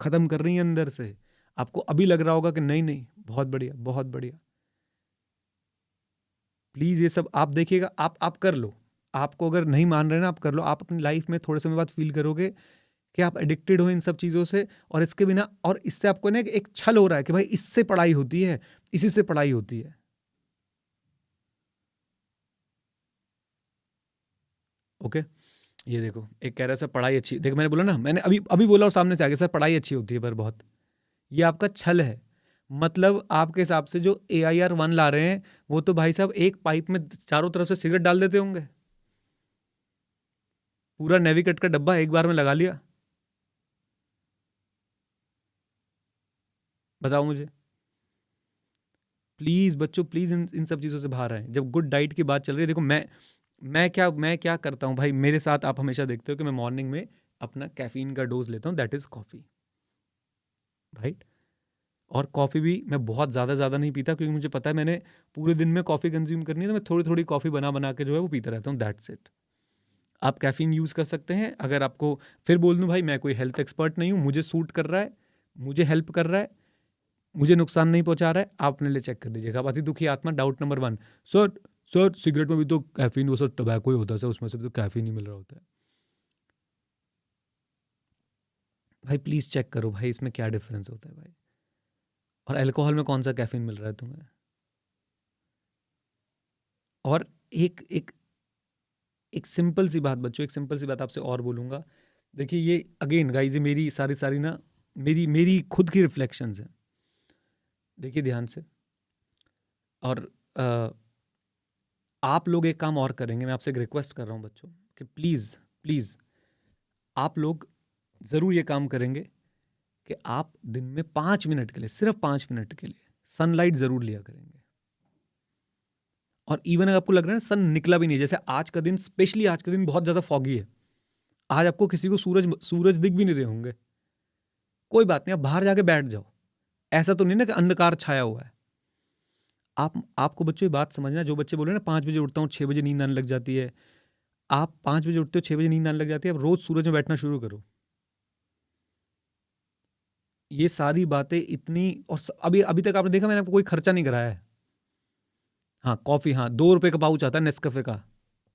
A: ख़त्म कर रही हैं अंदर से। आपको अभी लग रहा होगा कि नहीं नहीं बहुत बढ़िया बहुत बढ़िया, प्लीज़ ये सब आप देखिएगा, आप कर लो। आपको अगर नहीं मान रहे ना, आप कर लो। आप अपनी लाइफ में थोड़े समय बाद फील करोगे कि आप एडिक्टेड हो इन सब चीज़ों से, और इसके बिना, और इससे आपको ना एक छल हो रहा है कि भाई इससे पढ़ाई होती है, इसी से पढ़ाई होती है। ओके, ये देखो एक कह रहा है सर पढ़ाई अच्छी, देखो मैंने बोला ना, मैंने अभी अभी बोला और सामने से आगे सर पढ़ाई अच्छी होती है पर बहुत, ये आपका छल है। मतलब आपके हिसाब से जो AIR 1 ला रहे हैं वो तो भाई साहब एक पाइप में चारों तरफ से सिगरेट डाल देते होंगे, पूरा नेविकेट का डब्बा एक बार में लगा लिया। बताओ मुझे प्लीज़ बच्चों, प्लीज़ इन सब चीज़ों से बाहर आएँ। जब गुड डाइट की बात चल रही है, देखो मैं क्या करता हूँ भाई, मेरे साथ आप हमेशा देखते हो कि मैं मॉर्निंग में अपना कैफ़ीन का डोज़ लेता हूँ, दैट इज़ कॉफ़ी, राइट। और कॉफ़ी भी मैं बहुत ज़्यादा नहीं पीता, क्योंकि मुझे पता है मैंने पूरे दिन में कॉफ़ी कंज्यूम करनी है, तो मैं थोड़ी-थोड़ी कॉफ़ी बना के जो है वो पीता रहता हूँ, दैट्स इट। आप कैफ़ीन यूज़ कर सकते हैं, अगर आपको फिर बोल दूँ भाई मैं कोई हेल्थ एक्सपर्ट नहीं हूँ, मुझे सूट कर रहा है, मुझे हेल्प कर रहा है, मुझे नुकसान नहीं पहुंचा रहा है, आप अपने लिए चेक कर लीजिएगा। अब अति दुखी आत्मा doubt number 1, sir sir cigarette में भी तो कैफीन, वो सर टबैको ही होता है सर, उसमें से भी तो कैफीन ही मिल रहा होता है। भाई प्लीज़ चेक करो भाई इसमें क्या डिफरेंस होता है भाई, और अल्कोहल में कौन सा कैफीन मिल रहा है तुम्हें। और एक एक एक सिंपल सी बात बच्चों, एक सिंपल सी बात आपसे और बोलूँगा, देखिए ये अगेन गाइज, ये मेरी सारी ना मेरी खुद की रिफ्लेक्शंस हैं, देखिए ध्यान से। और आप लोग एक काम और करेंगे, मैं आपसे एक रिक्वेस्ट कर रहा हूँ बच्चों कि प्लीज़ प्लीज़ आप लोग ज़रूर ये काम करेंगे कि आप दिन में 5 मिनट के लिए, सिर्फ 5 मिनट के लिए सनलाइट ज़रूर लिया करेंगे। और इवन अगर आपको लग रहा है ना सन निकला भी नहीं, जैसे आज का दिन, स्पेशली आज का दिन बहुत ज़्यादा फॉगी है, आज आपको किसी को सूरज दिख भी नहीं रहे होंगे, कोई बात नहीं, आप बाहर जाके बैठ जाओ। ऐसा तो नहीं ना कि अंधकार छाया हुआ है। आपको बच्चों ये बात समझना, जो बच्चे बोल रहे हैं ना 5 बजे उठता हूँ 6 बजे नींद आने लग जाती है, आप 5 बजे उठते हो 6 बजे नींद आने लग जाती है, आप रोज़ सूरज में बैठना शुरू करो। ये सारी बातें इतनी, और अभी अभी तक आपने देखा मैंने आपको कोई खर्चा नहीं कराया है। हाँ कॉफ़ी, हाँ 2 रुपए का पाउच आता है नेस्कैफे का,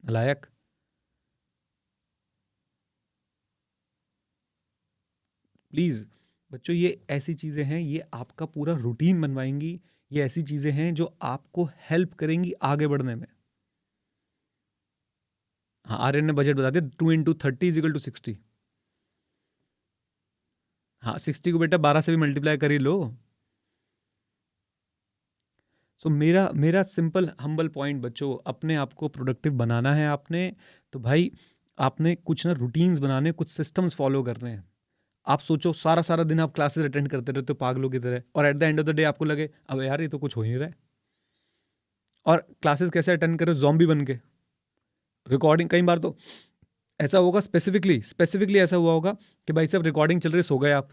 A: लायक। प्लीज़ बच्चों ये ऐसी चीज़ें हैं, ये आपका पूरा रूटीन बनवाएंगी, ये ऐसी चीज़ें हैं जो आपको हेल्प करेंगी आगे बढ़ने में। हाँ आर्यन ने बजट बता दिया, 2 × 30 = 60। हाँ 60 को बेटा 12 से भी मल्टीप्लाई कर ही लो। सो मेरा सिंपल हम्बल पॉइंट बच्चों, अपने आप को प्रोडक्टिव बनाना है आपने, तो भाई आपने कुछ ना रूटीन्स बनाने, कुछ सिस्टम्स फॉलो करने हैं। आप सोचो सारा दिन आप क्लासेस अटेंड करते रहते हो पागलों की तरह, और at the end of the day आपको लगे अब यार ये तो कुछ हो ही नहीं रहा है। और क्लासेस कैसे अटेंड करो, ज़ॉम्बी बन के, रिकॉर्डिंग, कई बार तो ऐसा होगा स्पेसिफिकली ऐसा हुआ होगा कि भाई साहब रिकॉर्डिंग चल रही, सो गए आप,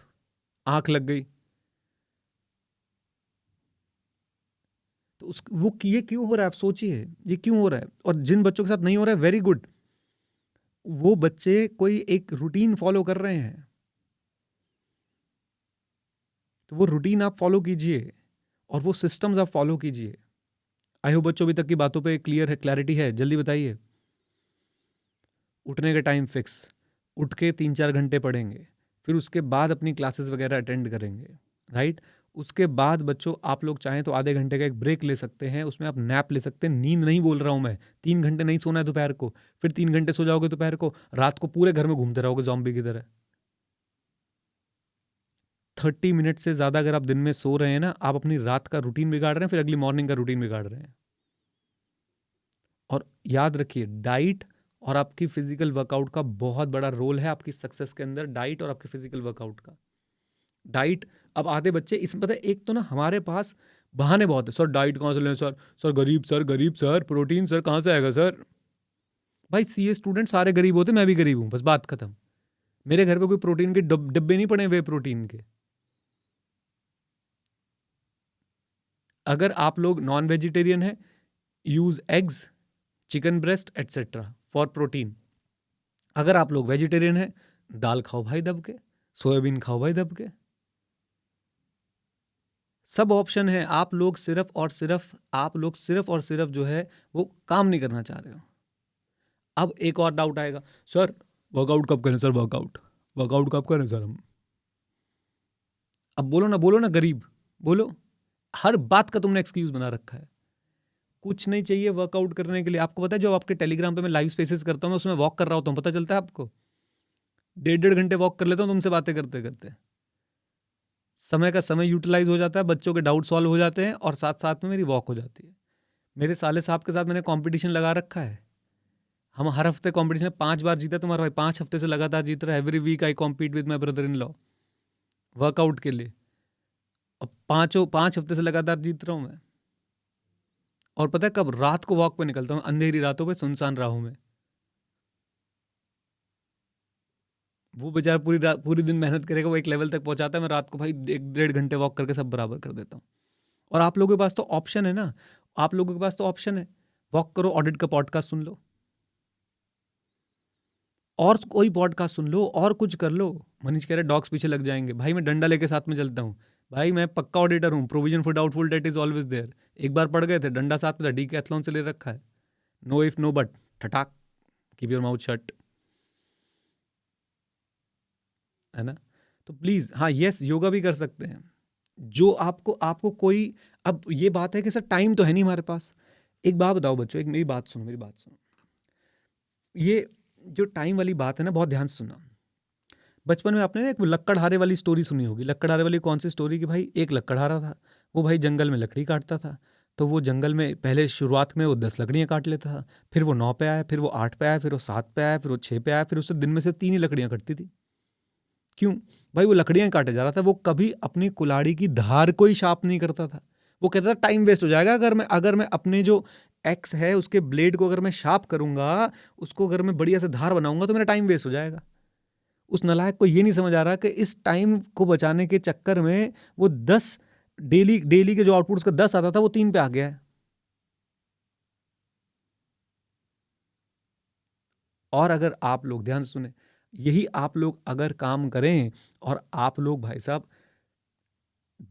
A: आंख लग गई, तो उस वो ये क्यों हो रहा है, आप सोचिए ये क्यों हो रहा है। और जिन बच्चों के साथ नहीं हो रहा है, वेरी गुड, वो बच्चे कोई एक रूटीन फॉलो कर रहे हैं, तो वो रूटीन आप फॉलो कीजिए और वो सिस्टम्स आप फॉलो कीजिए। आई होप बच्चों अभी तक की बातों पे क्लियर है, क्लैरिटी है, जल्दी बताइए। उठने का टाइम फिक्स, उठ के 3-4 घंटे पढ़ेंगे, फिर उसके बाद अपनी क्लासेस वगैरह अटेंड करेंगे, राइट। उसके बाद बच्चों आप लोग चाहें तो आधे घंटे का एक ब्रेक ले सकते हैं, उसमें आप नैप ले सकते हैं। नींद नहीं बोल रहा हूँ मैं, 3 घंटे नहीं सोना है दोपहर को, फिर 3 घंटे सो जाओगे दोपहर को, रात को पूरे घर में घूमते रहोगे जॉम्बी की तरह। 30 मिनट से ज़्यादा अगर आप दिन में सो रहे हैं ना, आप अपनी रात का रूटीन बिगाड़ रहे हैं, फिर अगली मॉर्निंग का रूटीन बिगाड़ रहे हैं। और याद रखिए, डाइट और आपकी फिजिकल वर्कआउट का बहुत बड़ा रोल है आपकी सक्सेस के अंदर, डाइट और आपके फिजिकल वर्कआउट का। डाइट, अब आधे बच्चे इसमें पता है, एक तो ना हमारे पास बहाने बहुत है, सर डाइट कहाँ से लें सर, गरीब सर, प्रोटीन सर कहाँ से आएगा सर। भाई सीए स्टूडेंट सारे गरीब होते, मैं भी गरीब हूँ, बस बात खत्म। मेरे घर पे कोई प्रोटीन के डिब्बे नहीं पड़े वे प्रोटीन के। अगर आप लोग नॉन वेजिटेरियन है, use eggs, chicken breast etcetera for protein. अगर आप लोग वेजिटेरियन है, दाल खाओ भाई दब के, सोयाबीन खाओ भाई दब के, सब ऑप्शन है। आप लोग सिर्फ और सिर्फ जो है वो काम नहीं करना चाह रहे हो। अब एक और डाउट आएगा, सर वर्कआउट कब करें सर, वर्कआउट कब करें सर हम। अब बोलो ना गरीब, बोलो। हर बात का तुमने एक्सक्यूज बना रखा है। कुछ नहीं चाहिए वर्कआउट करने के लिए। आपको पता है जो आपके टेलीग्राम पे मैं लाइव स्पेसेस करता हूँ, मैं उसमें वॉक कर रहा होता हूँ, पता चलता है आपको? 1.5 घंटे वॉक कर लेता हूँ तुमसे बातें करते करते। समय का समय यूटिलाइज हो जाता है, बच्चों के डाउट सॉल्व हो जाते हैं और साथ साथ में मेरी वॉक हो जाती है। मेरे साले साहब के साथ मैंने कंपटीशन लगा रखा है। हम हर हफ्ते कंपटीशन 5 बार जीता तुम्हारा भाई, 5 हफ्ते से लगातार जीत रहा है। Every week I compete with my brother in law workout के लिए, और 5 हफ्ते से लगातार जीत रहा हूँ मैं। और पता है कब? रात को वॉक पे निकलता हूँ, अंधेरी रातों पे, सुनसान राहों में। वो बेचारा पूरी दिन मेहनत करेगा, वो एक लेवल तक पहुंचाता है, मैं रात को भाई 1-1.5 घंटे वॉक करके सब बराबर कर देता हूँ। और आप लोगों के पास तो ऑप्शन है ना, आप लोगों के पास तो ऑप्शन है, वॉक करो, ऑडिट का पॉडकास्ट सुन लो, और कोई पॉडकास्ट सुन लो, और कुछ कर लो। मनीष कह रहे डॉग्स पीछे लग जाएंगे, भाई मैं डंडा लेके साथ में चलता हूँ। भाई मैं पक्का ऑडिटर हूँ, provision for doubtful debt is always there. एक बार पढ़ गए थे, डंडा साथ में था, डीकैथलॉन से ले रखा है। नो इफ नो बट, ठटाक, कीप योर माउथ शट, है ना। तो प्लीज, हाँ यस, योगा भी कर सकते हैं। जो आपको आपको कोई, अब ये बात है कि सर टाइम तो है नहीं हमारे पास। एक बात बताओ बच्चों, एक मेरी बात सुनो। ये जो टाइम वाली बात है ना, बहुत ध्यान से सुनना। बचपन में आपने ना एक वो लक्कड़हारे वाली स्टोरी सुनी होगी। लक्कड़हारे वाली कौन सी स्टोरी? कि भाई एक लक्कड़हारा था, वो भाई जंगल में लकड़ी काटता था। तो वो जंगल में पहले शुरुआत में वो 10 लकड़ियाँ काट लेता था, फिर वो 9 पे आया, फिर वो 8 पे आया, फिर वो 7 पे आया, फिर वो 6 पे आया, फिर उससे दिन में से 3 ही लकड़ियाँ कटती थी। क्यों? भाई वो लकड़ियाँ काटे जा रहा था, वो कभी अपनी कुल्हाड़ी की धार को ही शार्प नहीं करता था। वो कहता था टाइम वेस्ट हो जाएगा, अगर मैं अपने जो एक्स है उसके ब्लेड को अगर मैं शार्प करूंगा, उसको अगर मैं बढ़िया से धार बनाऊंगा, तो मेरा टाइम वेस्ट हो जाएगा। उस नालायक को ये नहीं समझ आ रहा कि इस टाइम को बचाने के चक्कर में वो 10 डेली डेली के जो आउटपुट उसका 10 आता था, वो 3 पे आ गया है। और अगर आप लोग ध्यान से सुने, यही आप लोग अगर काम करें, और आप लोग भाई साहब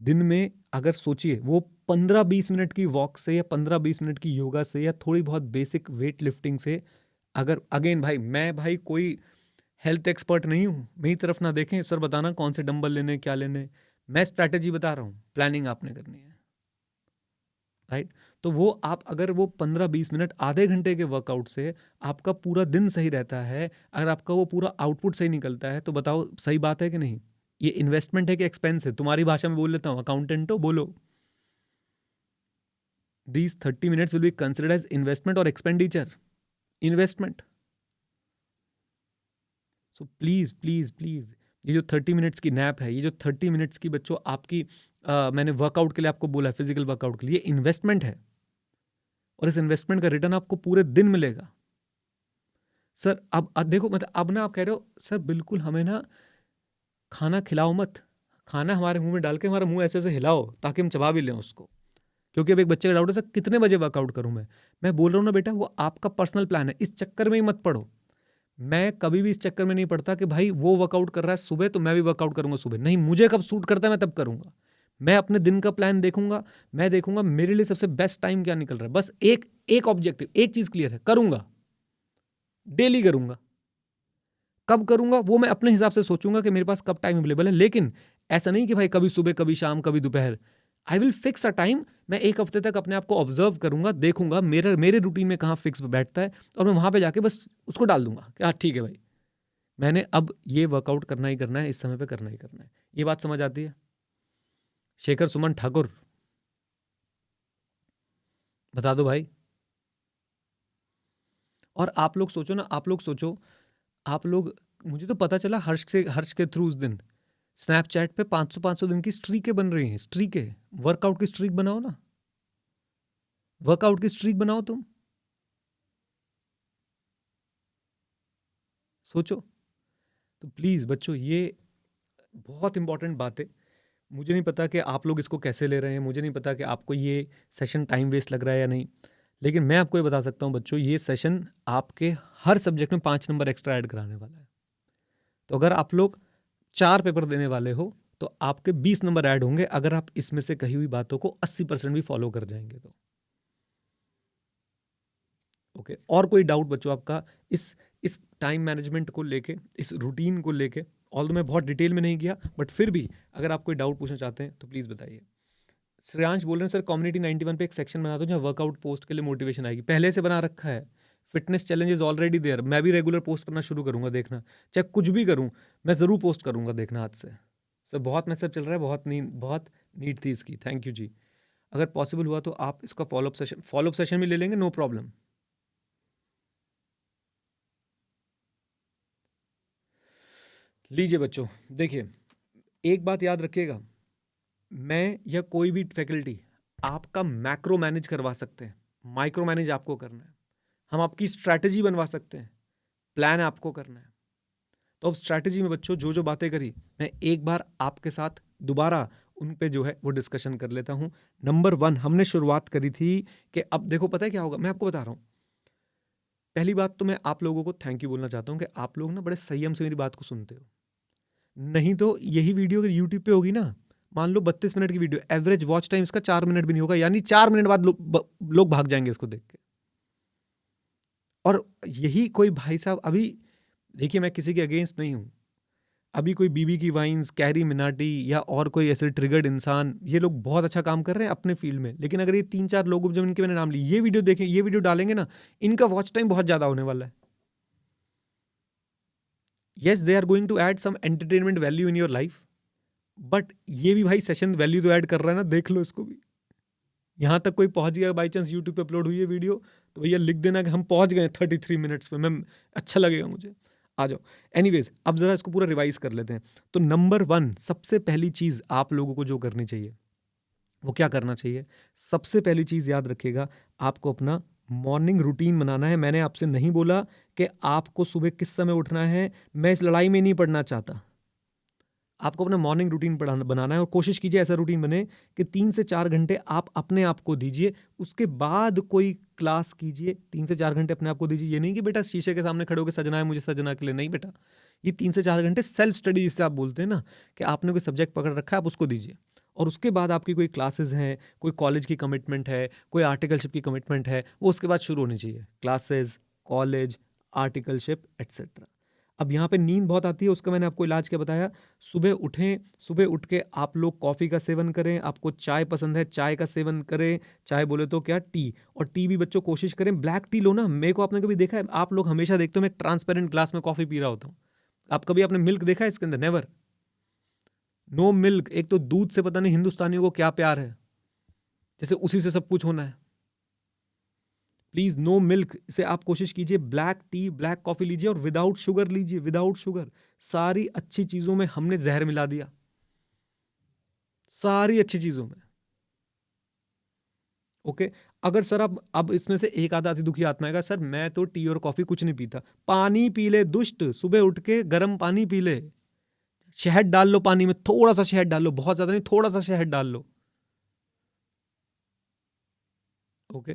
A: दिन में अगर सोचिए, वो 15-20 मिनट की वॉक से, या 15-20 मिनट की योगा से, या थोड़ी बहुत बेसिक वेट लिफ्टिंग से, अगर अगेन भाई मैं भाई कोई हेल्थ एक्सपर्ट नहीं हूँ, मेरी तरफ ना देखें सर बताना कौन से डंबल लेने, क्या लेने। मैं स्ट्रैटेजी बता रहा हूँ, प्लानिंग आपने करनी है, राइट। तो वो आप अगर वो 15-20 मिनट, आधे घंटे के वर्कआउट से आपका पूरा दिन सही रहता है, अगर आपका वो पूरा आउटपुट सही निकलता है, तो बताओ सही बात है कि नहीं? ये इन्वेस्टमेंट है कि एक्सपेंस है? तुम्हारी भाषा में बोल लेता हूँ, अकाउंटेंट हो, बोलो। These 30 minutes will be considered as investment or expenditure? Investment. So please please please, ये जो 30 मिनट्स की नैप है, ये जो 30 मिनट्स की बच्चों आपकी मैंने वर्कआउट के लिए आपको बोला है, फिजिकल वर्कआउट के लिए, इन्वेस्टमेंट है। और इस इन्वेस्टमेंट का रिटर्न आपको पूरे दिन मिलेगा। सर अब देखो, मतलब अब ना आप कह रहे हो सर बिल्कुल हमें ना खाना खिलाओ मत, खाना हमारे मुंह में डाल के हमारा मुंह ऐसे ऐसे हिलाओ ताकि हम चबा भी लें उसको। क्योंकि अब एक बच्चे का डाउट है सर कितने बजे वर्कआउट करूं मैं बोल रहा हूं ना बेटा, वो आपका पर्सनल प्लान है, इस चक्कर में ही मत पड़ो। मैं कभी भी इस चक्कर में नहीं पड़ता कि भाई वो वर्कआउट कर रहा है सुबह तो मैं भी वर्कआउट करूंगा सुबह, नहीं, मुझे कब सूट करता है मैं तब करूंगा। मैं अपने दिन का प्लान देखूंगा, मैं देखूंगा मेरे लिए सबसे बेस्ट टाइम क्या निकल रहा है, बस एक एक ऑब्जेक्टिव, एक चीज क्लियर है, करूंगा, डेली करूंगा। कब करूंगा वो मैं अपने हिसाब से सोचूंगा कि मेरे पास कब टाइम अवेलेबल है, लेकिन ऐसा नहीं कि भाई कभी सुबह कभी शाम कभी दोपहर। I will fix a time. मैं एक हफ्ते तक अपने आप को ऑब्जर्व करूंगा, देखूंगा मेरे मेरे रूटीन में कहाँ फिक्स बैठता है, और मैं वहां पे जाके बस उसको डाल दूंगा कि हाँ ठीक है भाई, मैंने अब ये वर्कआउट करना ही करना है, इस समय पे करना ही करना है। ये बात समझ आती है? शेखर सुमन ठाकुर, बता दो भाई। और आप लोग सोचो ना, आप लोग सोचो, आप लोग, मुझे तो पता चला हर्ष के थ्रू उस दिन स्नैपचैट पे 500 दिन की स्ट्रीकें बन रही हैं, स्ट्रीकें। वर्कआउट की स्ट्रीक बनाओ ना, वर्कआउट की स्ट्रीक बनाओ तुम, सोचो। तो प्लीज़ बच्चों, ये बहुत इंपॉर्टेंट बात है। मुझे नहीं पता कि आप लोग इसको कैसे ले रहे हैं, मुझे नहीं पता कि आपको ये सेशन टाइम वेस्ट लग रहा है या नहीं, लेकिन मैं आपको ये बता सकता हूँ बच्चों, ये सेशन आपके हर सब्जेक्ट में 5 नंबर एक्स्ट्रा ऐड कराने वाला है। तो अगर आप लोग 4 पेपर देने वाले हो तो आपके 20 नंबर ऐड होंगे, अगर आप इसमें से कही हुई बातों को 80% भी फॉलो कर जाएंगे तो। ओके, और कोई डाउट बच्चों आपका इस टाइम मैनेजमेंट को लेके, इस रूटीन को लेके? ऑल मैं बहुत डिटेल में नहीं गया, बट फिर भी अगर आप कोई डाउट पूछना चाहते हैं तो प्लीज़ बताइए। श्रेयांश बोल रहे हैं सर कम्युनिटी 91 पे एक सेक्शन बना दो जहाँ वर्कआउट पोस्ट के लिए मोटिवेशन आएगी। पहले से बना रखा है, फिटनेस चैलेंजेस ऑलरेडी देयर। मैं भी रेगुलर पोस्ट करना शुरू करूंगा, देखना, चाहे कुछ भी करूं मैं ज़रूर पोस्ट करूंगा, देखना आज से। सर बहुत मैसेज चल रहा है, बहुत नीड थी इसकी, थैंक यू जी। अगर पॉसिबल हुआ तो आप इसका फॉलोअप सेशन भी ले लेंगे, नो प्रॉब्लम। लीजिए बच्चों, देखिए, एक बात याद रखिएगा, मैं या कोई भी फैकल्टी आपका मैक्रो मैनेज करवा सकते हैं, माइक्रो मैनेज आपको करना है। हम आपकी स्ट्रैटेजी बनवा सकते हैं, प्लान आपको करना है। तो अब स्ट्रैटेजी में बच्चों जो जो बातें करी, मैं एक बार आपके साथ दोबारा उन पे जो है वो डिस्कशन कर लेता हूं। नंबर 1, हमने शुरुआत करी थी कि अब देखो पता है क्या होगा, मैं आपको बता रहा हूं। पहली बात तो मैं आप लोगों को थैंक यू बोलना चाहता हूं कि आप लोग ना बड़े संयम से मेरी बात को सुनते हो। नहीं तो यही वीडियो अगर यूट्यूब पे होगी ना, मान लो 32 मिनट की वीडियो, एवरेज वॉच टाइम इसका 4 मिनट भी नहीं होगा, यानी 4 मिनट बाद लोग भाग जाएंगे इसको देख के। और यही कोई भाई साहब, अभी देखिए मैं किसी के अगेंस्ट नहीं हूं, अभी कोई बीबी की वाइन्स, कैरी मिनाटी या और कोई ऐसे ट्रिगर्ड इंसान, ये लोग बहुत अच्छा काम कर रहे हैं अपने फील्ड में, लेकिन अगर ये 3-4 लोग जब इनके मैंने नाम ली, ये वीडियो देखें, ये वीडियो डालेंगे ना, इनका वॉच टाइम बहुत ज़्यादा होने वाला है। Yes, they are going to add some entertainment value in your life, but ये भी भाई सेशन वैल्यू तो ऐड कर रहा है ना, देख लो इसको भी। यहाँ तक कोई पहुंच गया बाई चांस, यूट्यूब पे अपलोड हुई है वीडियो, तो भैया लिख देना कि हम पहुंच गए 33 मिनट्स में, मैं अच्छा लगेगा मुझे, आ जाओ। एनीवेज, अब जरा इसको पूरा रिवाइज कर लेते हैं। तो नंबर 1, सबसे पहली चीज आप लोगों को जो करनी चाहिए वो क्या करना चाहिए? सबसे पहली चीज याद रखिएगा, आपको अपना मॉर्निंग रूटीन बनाना है। मैंने आपसे नहीं बोला कि आपको सुबह किस समय उठना है, मैं इस लड़ाई में नहीं पड़ना चाहता। आपको अपना मॉर्निंग रूटीन बनाना है, और कोशिश कीजिए ऐसा रूटीन बने कि 3 से 4 घंटे आप अपने आप को दीजिए, उसके बाद कोई क्लास कीजिए। 3 से 4 घंटे अपने आप को दीजिए, ये नहीं कि बेटा शीशे के सामने खड़े होकर सजना है मुझे, सजना के लिए नहीं बेटा। ये 3 से 4 घंटे सेल्फ स्टडी जिससे आप बोलते हैं ना, कि आपने कोई सब्जेक्ट पकड़ रखा है, आप उसको दीजिए। और उसके बाद आपकी कोई क्लासेस हैं, कोई कॉलेज की कमिटमेंट है, कोई आर्टिकलशिप की कमिटमेंट है, वो उसके बाद शुरू होनी चाहिए, क्लासेस, कॉलेज, आर्टिकलशिप एट्सेट्रा। अब यहाँ पे नींद बहुत आती है, उसका मैंने आपको इलाज क्या बताया। सुबह उठें, सुबह उठ के आप लोग कॉफ़ी का सेवन करें, आपको चाय पसंद है चाय का सेवन करें, चाय बोले तो क्या, टी। और टी भी बच्चों कोशिश करें ब्लैक टी लो ना। मेरे को आपने कभी देखा है, आप लोग हमेशा देखते हो मैं ट्रांसपेरेंट ग्लास में कॉफ़ी पी रहा होता हूँ, आप कभी आपने मिल्क देखा है इसके अंदर? Never, no milk. एक तो दूध से पता नहीं हिंदुस्तानियों को क्या प्यार है, जैसे उसी से सब कुछ होना है। प्लीज नो मिल्क, इसे आप कोशिश कीजिए, ब्लैक टी, ब्लैक कॉफी लीजिए, और विदाउट शुगर लीजिए, विदाउट शुगर। सारी अच्छी चीजों में हमने जहर मिला दिया, सारी अच्छी चीजों में। ओके, अगर सर अब इसमें से एक आधा अति दुखी आत्मा आएगा, सर मैं तो टी और कॉफी कुछ नहीं पीता, पानी पी ले दुष्ट, सुबह उठ के गर्म पानी पी ले, शहद डाल लो पानी में, थोड़ा सा शहद डाल लो, बहुत ज्यादा नहीं, थोड़ा सा शहद डाल लो, okay.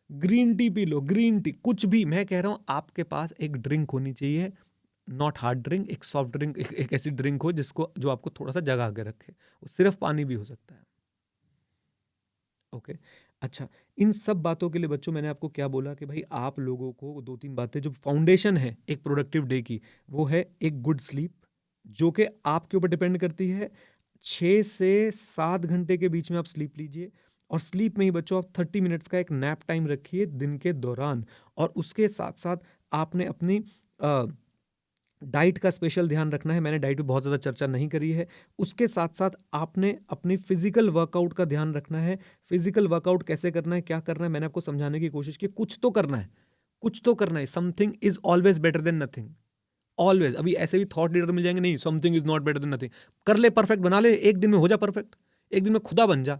A: Green tea P low, green tea, कुछ भी, मैं कह रहा हूं आपके पास एक ड्रिंक होनी चाहिए, नॉट हार्ड ड्रिंक, एक सॉफ्ट ड्रिंक, एक ऐसी ड्रिंक हो जिसको जो आपको थोड़ा सा जगा के रखे, वो सिर्फ पानी भी हो सकता है, ओके। अच्छा, इन सब बातों के लिए बच्चों मैंने आपको क्या बोला कि भाई आप लोगों को दो तीन बातें, जो फाउंडेशन है एक प्रोडक्टिव डे की, वो है एक गुड स्लीप, जो कि आपके ऊपर डिपेंड करती है। 6 से 7 घंटे के बीच में आप स्लीप लीजिए, और स्लीप में ही बच्चों आप 30 मिनट्स का एक नैप टाइम रखिए दिन के दौरान, और उसके साथ साथ आपने अपनी डाइट का स्पेशल ध्यान रखना है। मैंने डाइट पे बहुत ज़्यादा चर्चा नहीं करी है। उसके साथ साथ आपने अपनी फिजिकल वर्कआउट का ध्यान रखना है। फिजिकल वर्कआउट कैसे करना है, क्या करना है, मैंने आपको समझाने की कोशिश की। कुछ तो करना है, कुछ तो करना है। Something is always better than nothing, always. अभी ऐसे भी थॉट लीडर मिल जाएंगे, नहीं something is not better than nothing. कर ले, परफेक्ट बना ले, एक दिन में हो जा परफेक्ट, एक दिन में खुदा बन जा।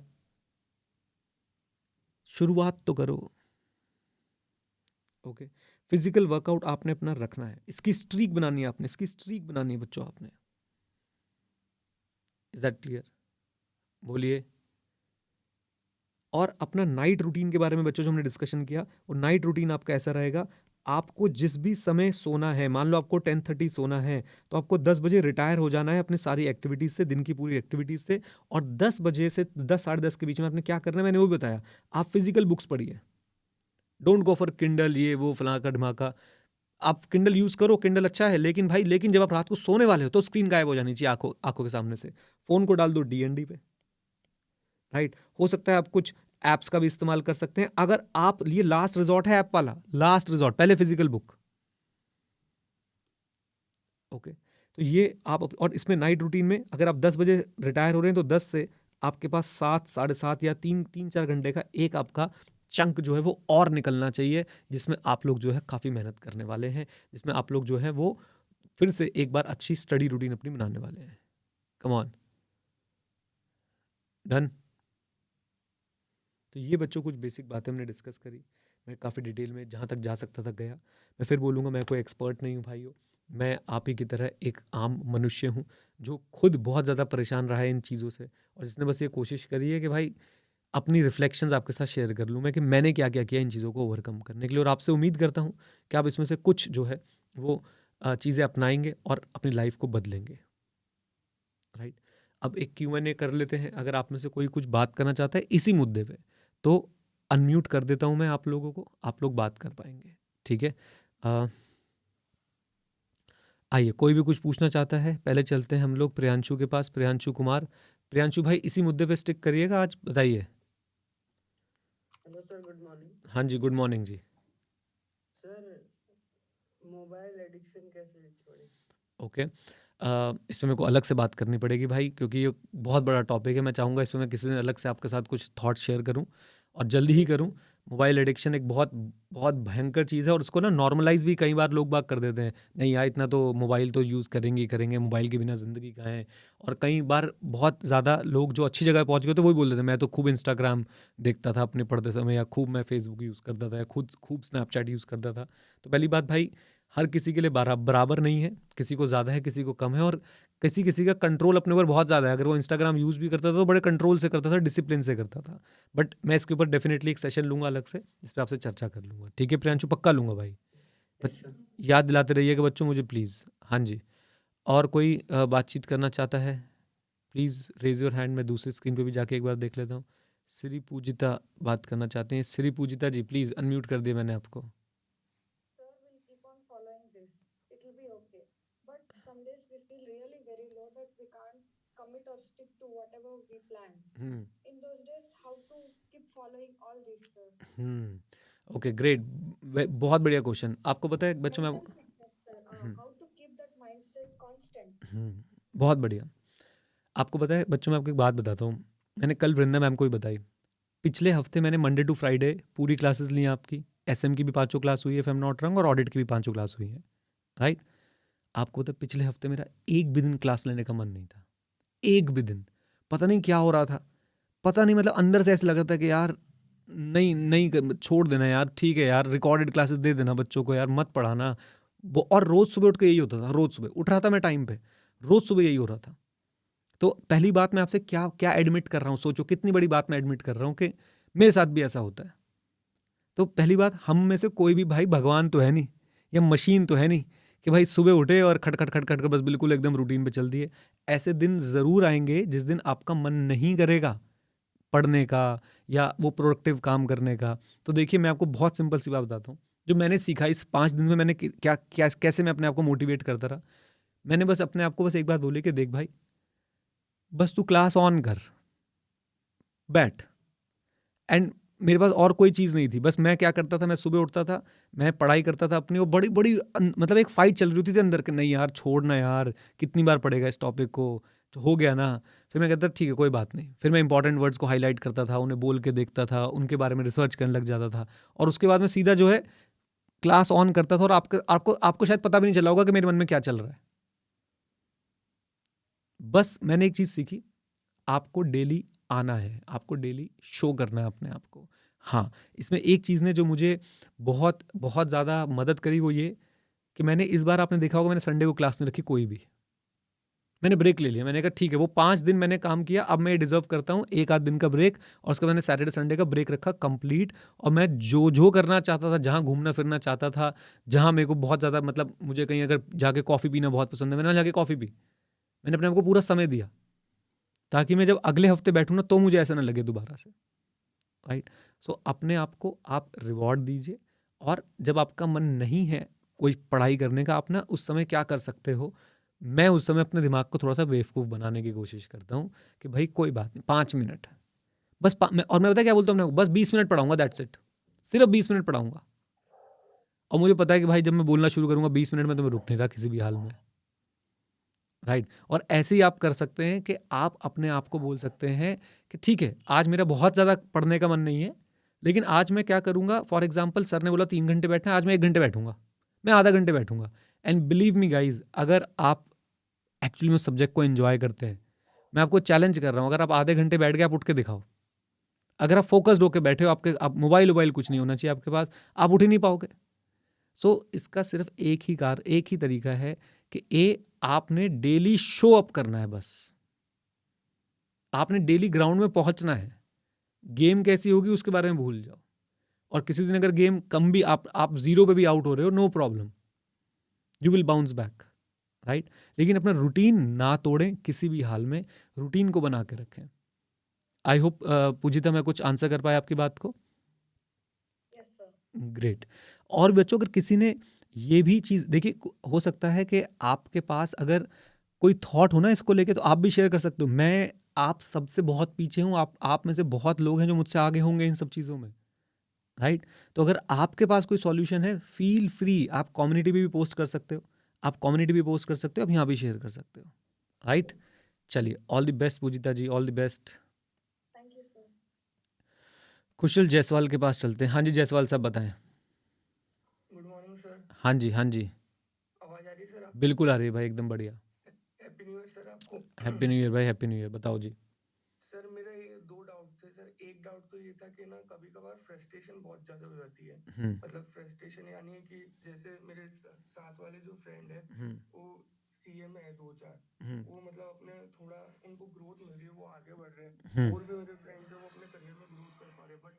A: शुरुआत तो करो, ओके। फिजिकल वर्कआउट आपने अपना रखना है, इसकी स्ट्रीक बनानी है आपने, इसकी स्ट्रीक बनानी है बच्चों आपने। Is that clear? बोलिए। और अपना नाइट रूटीन के बारे में बच्चों जो हमने डिस्कशन किया, वो नाइट रूटीन आपका ऐसा रहेगा, आपको जिस भी समय सोना है, मान लो आपको 10:30 सोना है, तो आपको 10 बजे रिटायर हो जाना है अपनी सारी एक्टिविटीज से, दिन की पूरी एक्टिविटीज से, और 10 बजे से 10 साढ़े 10 के बीच में आपने क्या करना है मैंने वो बताया। आप फिजिकल बुक्स पढ़िए, डोंट गो फॉर किंडल, ये वो फलां का ढमाका। आप किंडल यूज करो, किंडल अच्छा है, लेकिन भाई लेकिन जब आप रात को सोने वाले हो तो स्क्रीन गायब हो जानी चाहिए आंखों आंखों के सामने से। फोन को डाल दो डीएनडी पे, राइट। हो सकता है आप कुछ एप्स का भी इस्तेमाल कर सकते हैं, अगर आप, ये लास्ट रिजॉर्ट है ऐप वाला, लास्ट रिजॉर्ट, पहले फिजिकल बुक, ओके। तो ये आप और इसमें नाइट रूटीन में अगर आप 10 बजे रिटायर हो रहे हैं तो 10 से आपके पास 7 साढ़े 7 या 3-4 घंटे का एक आपका चंक जो है वो और निकलना चाहिए, जिसमें आप लोग जो है काफ़ी मेहनत करने वाले हैं, जिसमें आप लोग जो है वो फिर से एक बार अच्छी स्टडी रूटीन अपनी बनाने वाले हैं। Come on, done. तो ये बच्चों कुछ बेसिक बातें हमने डिस्कस करी। मैं काफ़ी डिटेल में जहाँ तक जा सकता था गया। मैं फिर बोलूँगा, मैं कोई एक्सपर्ट नहीं हूँ भाइयों, मैं आप ही की तरह एक आम मनुष्य हूँ जो खुद बहुत ज़्यादा परेशान रहा है इन चीज़ों से, और जिसने बस ये कोशिश करी है कि भाई अपनी रिफ्लेक्शंस आपके साथ शेयर कर लूँ मैं, कि मैंने क्या क्या किया इन चीज़ों को ओवरकम करने के लिए। और आपसे उम्मीद करता हूँ कि आप इसमें से कुछ जो है वो चीज़ें अपनाएंगे और अपनी लाइफ को बदलेंगे, राइट। अब एक Q&A कर लेते हैं। अगर आप में से कोई कुछ बात करना चाहता है इसी मुद्दे पे, तो अनम्यूट कर देता हूं मैं आप लोगों को, आप लोग बात कर पाएंगे, ठीक है। आइए, कोई भी कुछ पूछना चाहता है? पहले चलते हैं हम लोग प्रियांशु के पास, प्रियांशु कुमार। प्रियांशु भाई इसी मुद्दे पे स्टिक करिएगा आज, बताइए।
B: Hello sir, good morning.
A: हाँ जी, गुड मॉर्निंग जी।
B: सर, मोबाइल एडिक्शन कैसे छोड़े?
A: ओके, इस पे मेरे को अलग से बात करनी पड़ेगी भाई, क्योंकि ये बहुत बड़ा टॉपिक है। मैं चाहूँगा इसमें मैं किसी दिन अलग से आपके साथ कुछ थॉट शेयर करूँ, और जल्दी ही
B: यस
A: करूँ।
B: सर।
A: मोबाइल एडिक्शन एक बहुत बहुत भयंकर चीज़ है, और उसको ना नॉर्मलाइज भी कई बार लोग बाग कर देते हैं। नहीं यार, इतना तो मोबाइल तो यूज़ करेंगे ही करेंगे, मोबाइल के बिना ज़िंदगी कहाँ है। और कई बार बहुत ज़्यादा लोग जो अच्छी जगह पहुँच गए तो वही बोल देते हैं, मैं तो खूब इंस्टाग्राम देखता था अपने पढ़ते समय, या खूब मैं फेसबुक यूज़ करता था, या खुद खूब स्नैपचैट यूज़ करता था। तो पहली बात भाई, हर किसी के लिए बराबर नहीं है, किसी को ज़्यादा है, किसी को कम है, और किसी किसी का कंट्रोल अपने ऊपर बहुत ज़्यादा है। अगर वो इंस्टाग्राम यूज़ भी करता था तो बड़े कंट्रोल से करता था, डिसिप्लिन से करता था। बट मैं इसके ऊपर डेफिनेटली एक सेशन लूंगा अलग से, जिस पे आपसे चर्चा कर लूंगा, ठीक है प्रियांशु? पक्का लूंगा भाई। But
B: yes sir.
A: याद दिलाते रहिएगा बच्चों मुझे, प्लीज़। हाँ जी। और कोई बातचीत करना चाहता है? Please raise your hand. मैं दूसरी स्क्रीन पे भी जाके एक बार देख लेता हूँ। श्री पूजिता बात करना चाहते हैं। श्री पूजिता जी प्लीज़, अनम्यूट कर दिया मैंने आपको।
C: Sir, we'll keep on following this. It will be okay. But some days we feel really very low that we can't commit or stick to whatever we plan.
A: Hmm
C: In those days, how to keep following all this, sir?
A: Okay, great. बहुत बढ़िया question. आपको पता है बच्चों में
C: Mental fitness, sir.
A: Hmm
C: How to keep that mindset constant?
A: बहुत बढ़िया। आपको पता है बच्चों, मैं आपको एक बात बताता हूँ। मैंने कल वृंदा मैम को ही बताई। पिछले हफ्ते मैंने मंडे टू फ्राइडे पूरी क्लासेस ली हैं आपकी। एसएम की भी 5 क्लास हुई है, if I am not wrong, और ऑडिट की भी 5 क्लास हुई है, राइट। आपको पता है पिछले हफ्ते मेरा एक भी दिन क्लास लेने का मन नहीं था, एक भी दिन। पता नहीं क्या हो रहा था, पता नहीं, मतलब अंदर से ऐसा लग रहा था कि यार नहीं नहीं छोड़ देना यार, ठीक है यार, रिकॉर्डेड क्लासेस दे देना बच्चों को यार, मत पढ़ाना वो। और रोज सुबह उठ के यही होता था, रोज सुबह उठ रहा था मैं टाइम पे, रोज सुबह यही हो रहा था। तो पहली बात मैं आपसे क्या क्या एडमिट कर रहा हूँ, सोचो कितनी बड़ी बात मैं एडमिट कर रहा हूँ कि मेरे साथ भी ऐसा होता है। तो पहली बात, हम में से कोई भी भाई भगवान तो है नहीं या मशीन तो है नहीं कि भाई सुबह उठे और खटखट खटखट कर बस बिल्कुल एकदम रूटीन पे चल दिए। ऐसे दिन ज़रूर आएंगे जिस दिन आपका मन नहीं करेगा पढ़ने का या वो प्रोडक्टिव काम करने का। तो देखिए मैं आपको बहुत सिंपल सी बात बताता हूँ, जो मैंने सीखा इस 5 दिन में, मैंने क्या क्या कैसे मैं अपने आप को मोटिवेट करता रहा। मैंने बस अपने आप को बस एक बात बोली कि देख भाई, बस तू क्लास ऑन कर, बैठ। एंड मेरे पास और कोई चीज़ नहीं थी, बस मैं क्या करता था, मैं सुबह उठता था, मैं पढ़ाई करता था अपनी, वो बड़ी बड़ी मतलब एक फाइट चल रही होती थी अंदर कि नहीं यार छोड़ना यार, कितनी बार पढ़ेगा इस टॉपिक को, तो हो गया ना। फिर मैं कहता ठीक है कोई बात नहीं, फिर मैं इंपॉर्टेंट वर्ड्स को हाईलाइट करता था, उन्हें बोल के देखता था, उनके बारे में रिसर्च करने लग जाता था, और उसके बाद में सीधा जो है क्लास ऑन करता था। और आपको आपको आपको शायद पता भी नहीं चला होगा कि मेरे मन में क्या चल रहा है। बस मैंने एक चीज़ सीखी, आपको डेली आना है, आपको डेली शो करना है अपने आप को। हाँ, इसमें एक चीज़ ने जो मुझे बहुत बहुत ज़्यादा मदद करी वो ये कि मैंने इस बार, आपने देखा होगा मैंने संडे को क्लास नहीं रखी कोई भी, मैंने ब्रेक ले लिया। मैंने कहा ठीक है, वो 5 दिन मैंने काम किया, अब मैं डिजर्व करता हूँ एक आध दिन का ब्रेक। और उसका मैंने सैटरडे संडे का ब्रेक रखा कंप्लीट। और मैं जो जो करना चाहता था, जहाँ घूमना फिरना चाहता था, जहाँ मेरे को बहुत ज़्यादा मतलब मुझे कहीं अगर जाके कॉफ़ी पीना बहुत पसंद है, मैंने वहाँ जाके कॉफ़ी पी। मैंने अपने आप को पूरा समय दिया ताकि मैं जब अगले हफ्ते बैठूँ ना तो मुझे ऐसा ना लगे दोबारा से, राइट। सो अपने आप को आप रिवॉर्ड दीजिए। और जब आपका मन नहीं है कोई पढ़ाई करने का, आप ना उस समय क्या कर सकते हो, मैं उस समय अपने दिमाग को थोड़ा सा बेवकूफ़ बनाने की कोशिश करता हूँ कि भाई कोई बात नहीं, 5 मिनट बस मैं पता है क्या बोलता हूँ अपने को, बस 20 मिनट पढ़ाऊंगा, दैट्स इट, सिर्फ 20 मिनट पढ़ाऊंगा। और मुझे पता है कि भाई जब मैं बोलना शुरू करूंगा 20 मिनट में, तो मैं रुक नहीं रहा किसी भी हाल में, राइट। और ऐसे ही आप कर सकते हैं कि आप अपने आप को बोल सकते हैं कि ठीक है आज मेरा बहुत ज़्यादा पढ़ने का मन नहीं है, लेकिन आज मैं क्या करूँगा, फॉर एग्जाम्पल सर ने बोला 3 घंटे बैठना है, आज मैं 1 घंटे बैठूंगा, मैं आधा घंटे बैठूंगा। एंड बिलीव मी गाइज, अगर आप एक्चुअली में उस सब्जेक्ट को एंजॉय करते हैं, मैं आपको चैलेंज कर रहा हूँ, अगर आप आधे घंटे बैठ गए, आप उठ के दिखाओ। अगर आप फोकस्ड होकर बैठे हो, आपके आप मोबाइल कुछ नहीं होना चाहिए आपके पास, आप उठ ही नहीं पाओगे। सो इसका सिर्फ एक ही तरीका है कि आपने डेली शो अप करना है, बस आपने डेली ग्राउंड में पहुंचना है। गेम कैसी होगी उसके बारे में भूल जाओ। और किसी दिन अगर गेम कम भी, आप 0 पे भी आउट हो रहे हो, no problem, you will bounce back, right. लेकिन अपना रूटीन ना तोड़ें किसी भी हाल में, रूटीन को बना के रखें। आई होप पूजिता मैं कुछ आंसर कर पाया आपकी बात को।
C: Yes, sir.
A: ग्रेट। और बच्चों अगर किसी ने ये भी चीज़ देखिए, हो सकता है कि आपके पास अगर कोई थॉट हो ना इसको लेके, तो आप भी शेयर कर सकते हो। मैं आप सबसे बहुत पीछे हूँ, आप में से बहुत लोग हैं जो मुझसे आगे होंगे इन सब चीज़ों में, राइट। तो अगर आपके पास कोई सॉल्यूशन है, फील फ्री, आप कम्युनिटी भी पोस्ट कर सकते हो, आप कम्युनिटी भी पोस्ट कर सकते हो, आप यहाँ भी शेयर कर सकते हो, राइट। चलिए, all the best Pujita ji, all the best.
C: Thank you, sir.
A: Kushal Jaiswal के पास चलते हैं। हाँ जी जायसवाल साहब बताएं।
B: Good morning sir.
A: हाँ जी, हाँ जी,
B: आवाज आ रही है सर आपको?
A: बिल्कुल आ रही है भाई, एकदम बढ़िया।
B: हैप्पी न्यू ईयर सर आपको।
A: हैप्पी न्यू ईयर भाई, हैप्पी न्यू ईयर। बताओ जी।
B: सर मेरे ये 2 डाउट थे सर। एक डाउट तो ये था कि ना कभी कभार फ्रस्ट्रेशन बहुत ज्यादा हो जाती है।
A: हम्म
B: मतलब फ्रस्ट्रेशन यानी कि जैसे मेरे साथ वाले जो फ्रेंड है
A: हम्म
B: वो सीए में है 2-4,
A: हम्म
B: वो मतलब अपने थोड़ा उनको ग्रोथ मिल रही है, वो आगे बढ़ रहे हैं।
A: हम्म
B: और भी मेरे फ्रेंड्स है वो अपने करियर में ग्रोथ कर पा रहे हैं, बट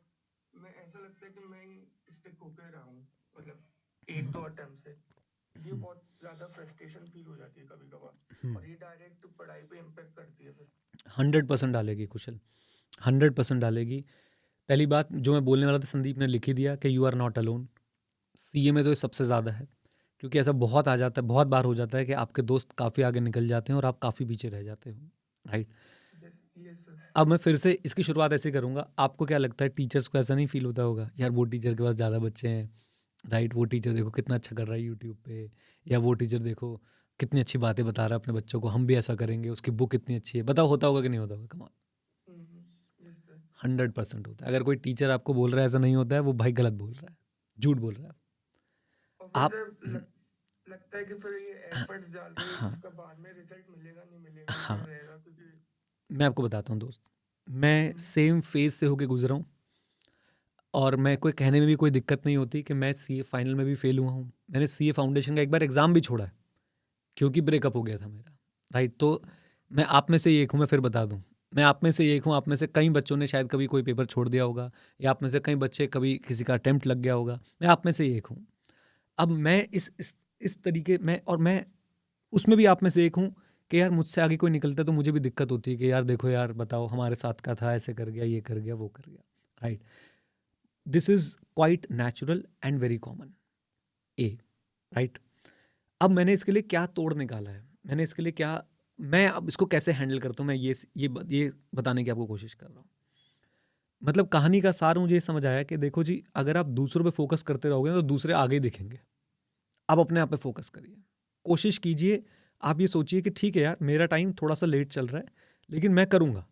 B: मैं ऐसा लगता है कि मैं ही स्टिक होकर रहा हूँ, मतलब 1-2 अटेम्प्ट से। ये बहुत ज्यादा फ्रस्ट्रेशन फील हो जाती है कभी कभार, और ये डायरेक्ट पढ़ाई पे इम्पेक्ट करती है फिर।
A: 100% डालेगी कुशल, 100% डालेगी। पहली बात जो मैं बोलने वाला था, संदीप ने लिख ही दिया कि you are not alone. CA में तो ये सबसे ज़्यादा है, क्योंकि ऐसा बहुत आ जाता है, बहुत बार हो जाता है कि आपके दोस्त काफ़ी आगे निकल जाते हैं और आप काफ़ी पीछे रह जाते हो, राइट।
B: Yes yes sir.
A: अब मैं फिर से इसकी शुरुआत ऐसे करूँगा। आपको क्या लगता है टीचर्स को ऐसा नहीं फील होता होगा, यार वो टीचर के पास ज़्यादा बच्चे हैं, राइट, वो टीचर देखो कितना अच्छा कर रहा है यूट्यूब पे, या वो टीचर देखो कितनी अच्छी बातें बता रहा है अपने बच्चों को, हम भी ऐसा करेंगे, उसकी बुक इतनी अच्छी है। बताओ होता होगा कि नहीं होता होगा? कमाल,
B: यस सर।
A: 100% होता है। अगर कोई टीचर आपको बोल रहा है ऐसा नहीं होता है, वो भाई गलत बोल रहा है, झूठ बोल रहा है।
B: और फिर
A: आप
B: सर लगता है कि फिर ये एफर्ट्स डाल रहे हैं,
A: हाँ
B: इसका बाद में रिजल्ट मिलेगा नहीं मिलेगा, क्या
A: हाँ,
B: रहेगा, क्योंकि
A: मैं आपको बताता हूँ दोस्त, मैं सेम फेज से होके गुजरा हूँ। और मैं कोई कहने में भी कोई दिक्कत नहीं होती कि मैं सीए फाइनल में भी फेल हुआ हूँ। मैंने सीए फाउंडेशन का एक बार एग्ज़ाम भी छोड़ा है क्योंकि ब्रेकअप हो गया था मेरा, राइट? तो मैं आप में से ही एक हूँ, मैं फिर बता दूँ। मैं आप में से ही एक हूँ, आप में से कई बच्चों ने शायद कभी कोई पेपर छोड़ दिया होगा, या आप में से कई बच्चे कभी किसी का अटेम्प्ट लग गया होगा। मैं आप में से ही एक हूँ। अब मैं इस तरीके में, और मैं उसमें भी आप में से एक हूँ कि यार मुझसे आगे कोई निकलता है तो मुझे भी दिक्कत होती है कि यार देखो यार, बताओ हमारे साथ का था, ऐसे कर गया, ये कर गया, वो कर गया, right? This is quite natural and very common, A, right? अब मैंने इसके लिए क्या तोड़ निकाला है, मैंने इसके लिए क्या, मैं अब इसको कैसे हैंडल करता हूँ, मैं ये बताने की आपको कोशिश कर रहा हूँ। मतलब कहानी का सार मुझे ये समझ आया कि देखो जी, अगर आप दूसरों पे फोकस करते रहोगे तो दूसरे आगे ही दिखेंगे। आप अपने आप पे फोकस करिए, कोशिश कीजिए। आप ये सोचिए कि ठीक है यार, मेरा टाइम थोड़ा सा लेट चल रहा है लेकिन मैं करूँगा।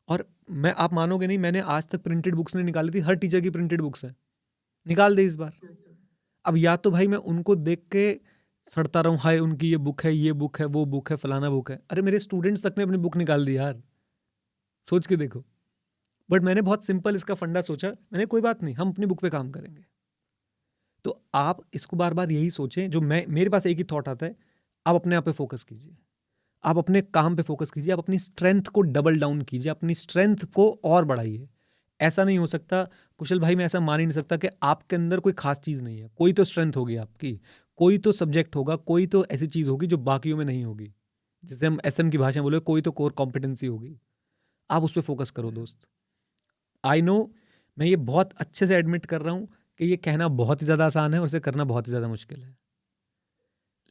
A: और मैं, आप मानोगे नहीं, मैंने आज तक प्रिंटेड बुक्स नहीं निकाली थी, हर टीचर की प्रिंटेड बुक्स हैं, निकाल दे इस बार। अब या तो भाई मैं उनको देख के सड़ता रहूं, हाय उनकी ये बुक है, ये बुक है, वो बुक है, फलाना बुक है। अरे मेरे स्टूडेंट्स तक ने अपनी बुक निकाल दी यार, सोच के देखो। बट मैंने बहुत सिंपल इसका फंडा सोचा, मैंने कोई बात नहीं, हम अपनी बुक पे काम करेंगे। तो आप इसको बार बार यही सोचें, जो मेरे पास एक ही थॉट आता है, आप अपने आप पे फोकस कीजिए, आप अपने काम पे फोकस कीजिए, आप अपनी स्ट्रेंथ को डबल डाउन कीजिए, अपनी स्ट्रेंथ को और बढ़ाइए। ऐसा नहीं हो सकता कुशल भाई, मैं ऐसा मान ही नहीं सकता कि आपके अंदर कोई खास चीज़ नहीं है। कोई तो स्ट्रेंथ होगी आपकी, कोई तो सब्जेक्ट होगा, कोई तो ऐसी चीज़ होगी जो बाकियों में नहीं होगी। जैसे हम एसएम की भाषा में बोले, कोई तो कोर कॉम्पिटेंसी होगी। आप उस पर फोकस करो दोस्त। आई नो, मैं ये बहुत अच्छे से एडमिट कर रहा हूँ कि ये कहना बहुत ही ज़्यादा आसान है और इसे करना बहुत ही ज़्यादा मुश्किल है।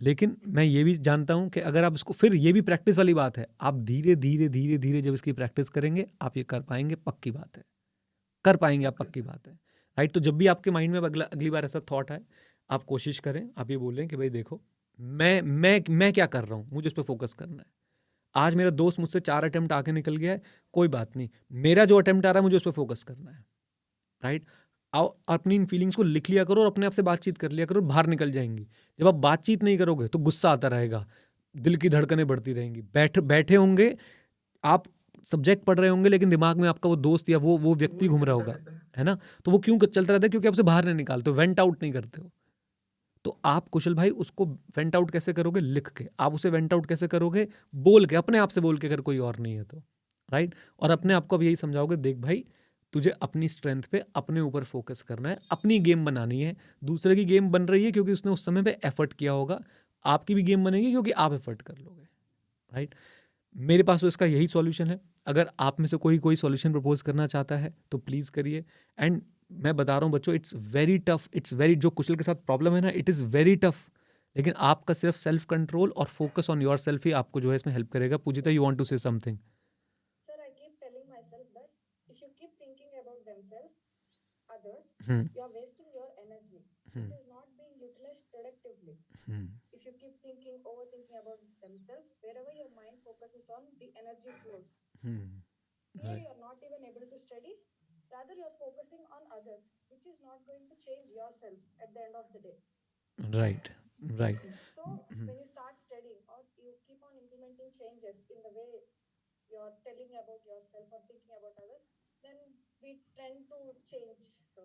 A: लेकिन मैं ये भी जानता हूँ कि अगर आप इसको, फिर ये भी प्रैक्टिस वाली बात है, आप धीरे धीरे धीरे धीरे जब इसकी प्रैक्टिस करेंगे आप ये कर पाएंगे, पक्की बात है, कर पाएंगे आप, पक्की बात है, राइट? तो जब भी आपके माइंड में अगली बार ऐसा थॉट आए, आप कोशिश करें, आप ये बोलें कि भाई देखो, मैं क्या कर रहा हूँ, मुझे उस पर फोकस करना है। आज मेरा दोस्त मुझसे 4 अटेम्प्ट आके निकल गया है, कोई बात नहीं, मेरा जो अटेम्प्ट आ रहा है मुझे उस पर फोकस करना है, राइट? आओ अपनी इन फीलिंग्स को लिख लिया करो और अपने आप से बातचीत कर लिया करो, बाहर निकल जाएंगी। जब आप बातचीत नहीं करोगे तो गुस्सा आता रहेगा, दिल की धड़कनें बढ़ती रहेंगी, बैठे होंगे आप, सब्जेक्ट पढ़ रहे होंगे लेकिन दिमाग में आपका वो दोस्त या वो व्यक्ति घूम रहा होगा, है ना? तो वो क्यों चलता रहता है? क्योंकि आपसे बाहर नहीं निकालते हो, वेंट आउट नहीं करते हो। तो आप कुशल भाई उसको वेंट आउट कैसे करोगे? लिख के। आप उसे वेंट आउट कैसे करोगे? बोल के, अपने आप से बोल के, अगर कोई और नहीं है तो, राइट? और अपने आप को अब यही समझाओगे, देख भाई तुझे अपनी स्ट्रेंथ पे, अपने ऊपर फोकस करना है, अपनी गेम बनानी है। दूसरे की गेम बन रही है क्योंकि उसने उस समय पे एफर्ट किया होगा, आपकी भी गेम बनेगी क्योंकि आप एफर्ट कर लोगे, राइट? मेरे पास तो इसका यही सॉल्यूशन है। अगर आप में से कोई सॉल्यूशन प्रपोज करना चाहता है तो प्लीज़ करिए। एंड मैं बता रहा हूँ बच्चों, it's very tough, it's very, जो कुशल के साथ प्रॉब्लम है ना, इट इज़ वेरी टफ। लेकिन आपका सिर्फ सेल्फ कंट्रोल और फोकस ऑन योर सेल्फ ही आपको जो है इसमें हेल्प करेगा। Pujita, you want to say something?
C: Sir, I keep telling myself that if you keep thinking about themselves, others,
A: hmm
C: you are wasting your energy.
A: Hmm
C: It is not being utilized productively.
A: Hmm
C: If you keep thinking, overthinking about themselves, wherever your mind focuses on, the energy flows. Here
A: right
C: you are not even able to study, rather you are focusing on others, which is not going to change yourself at the end of the day.
A: right right
C: So when you start studying or you keep on implementing changes in the way you're telling about yourself or thinking about others, then we tend to change. So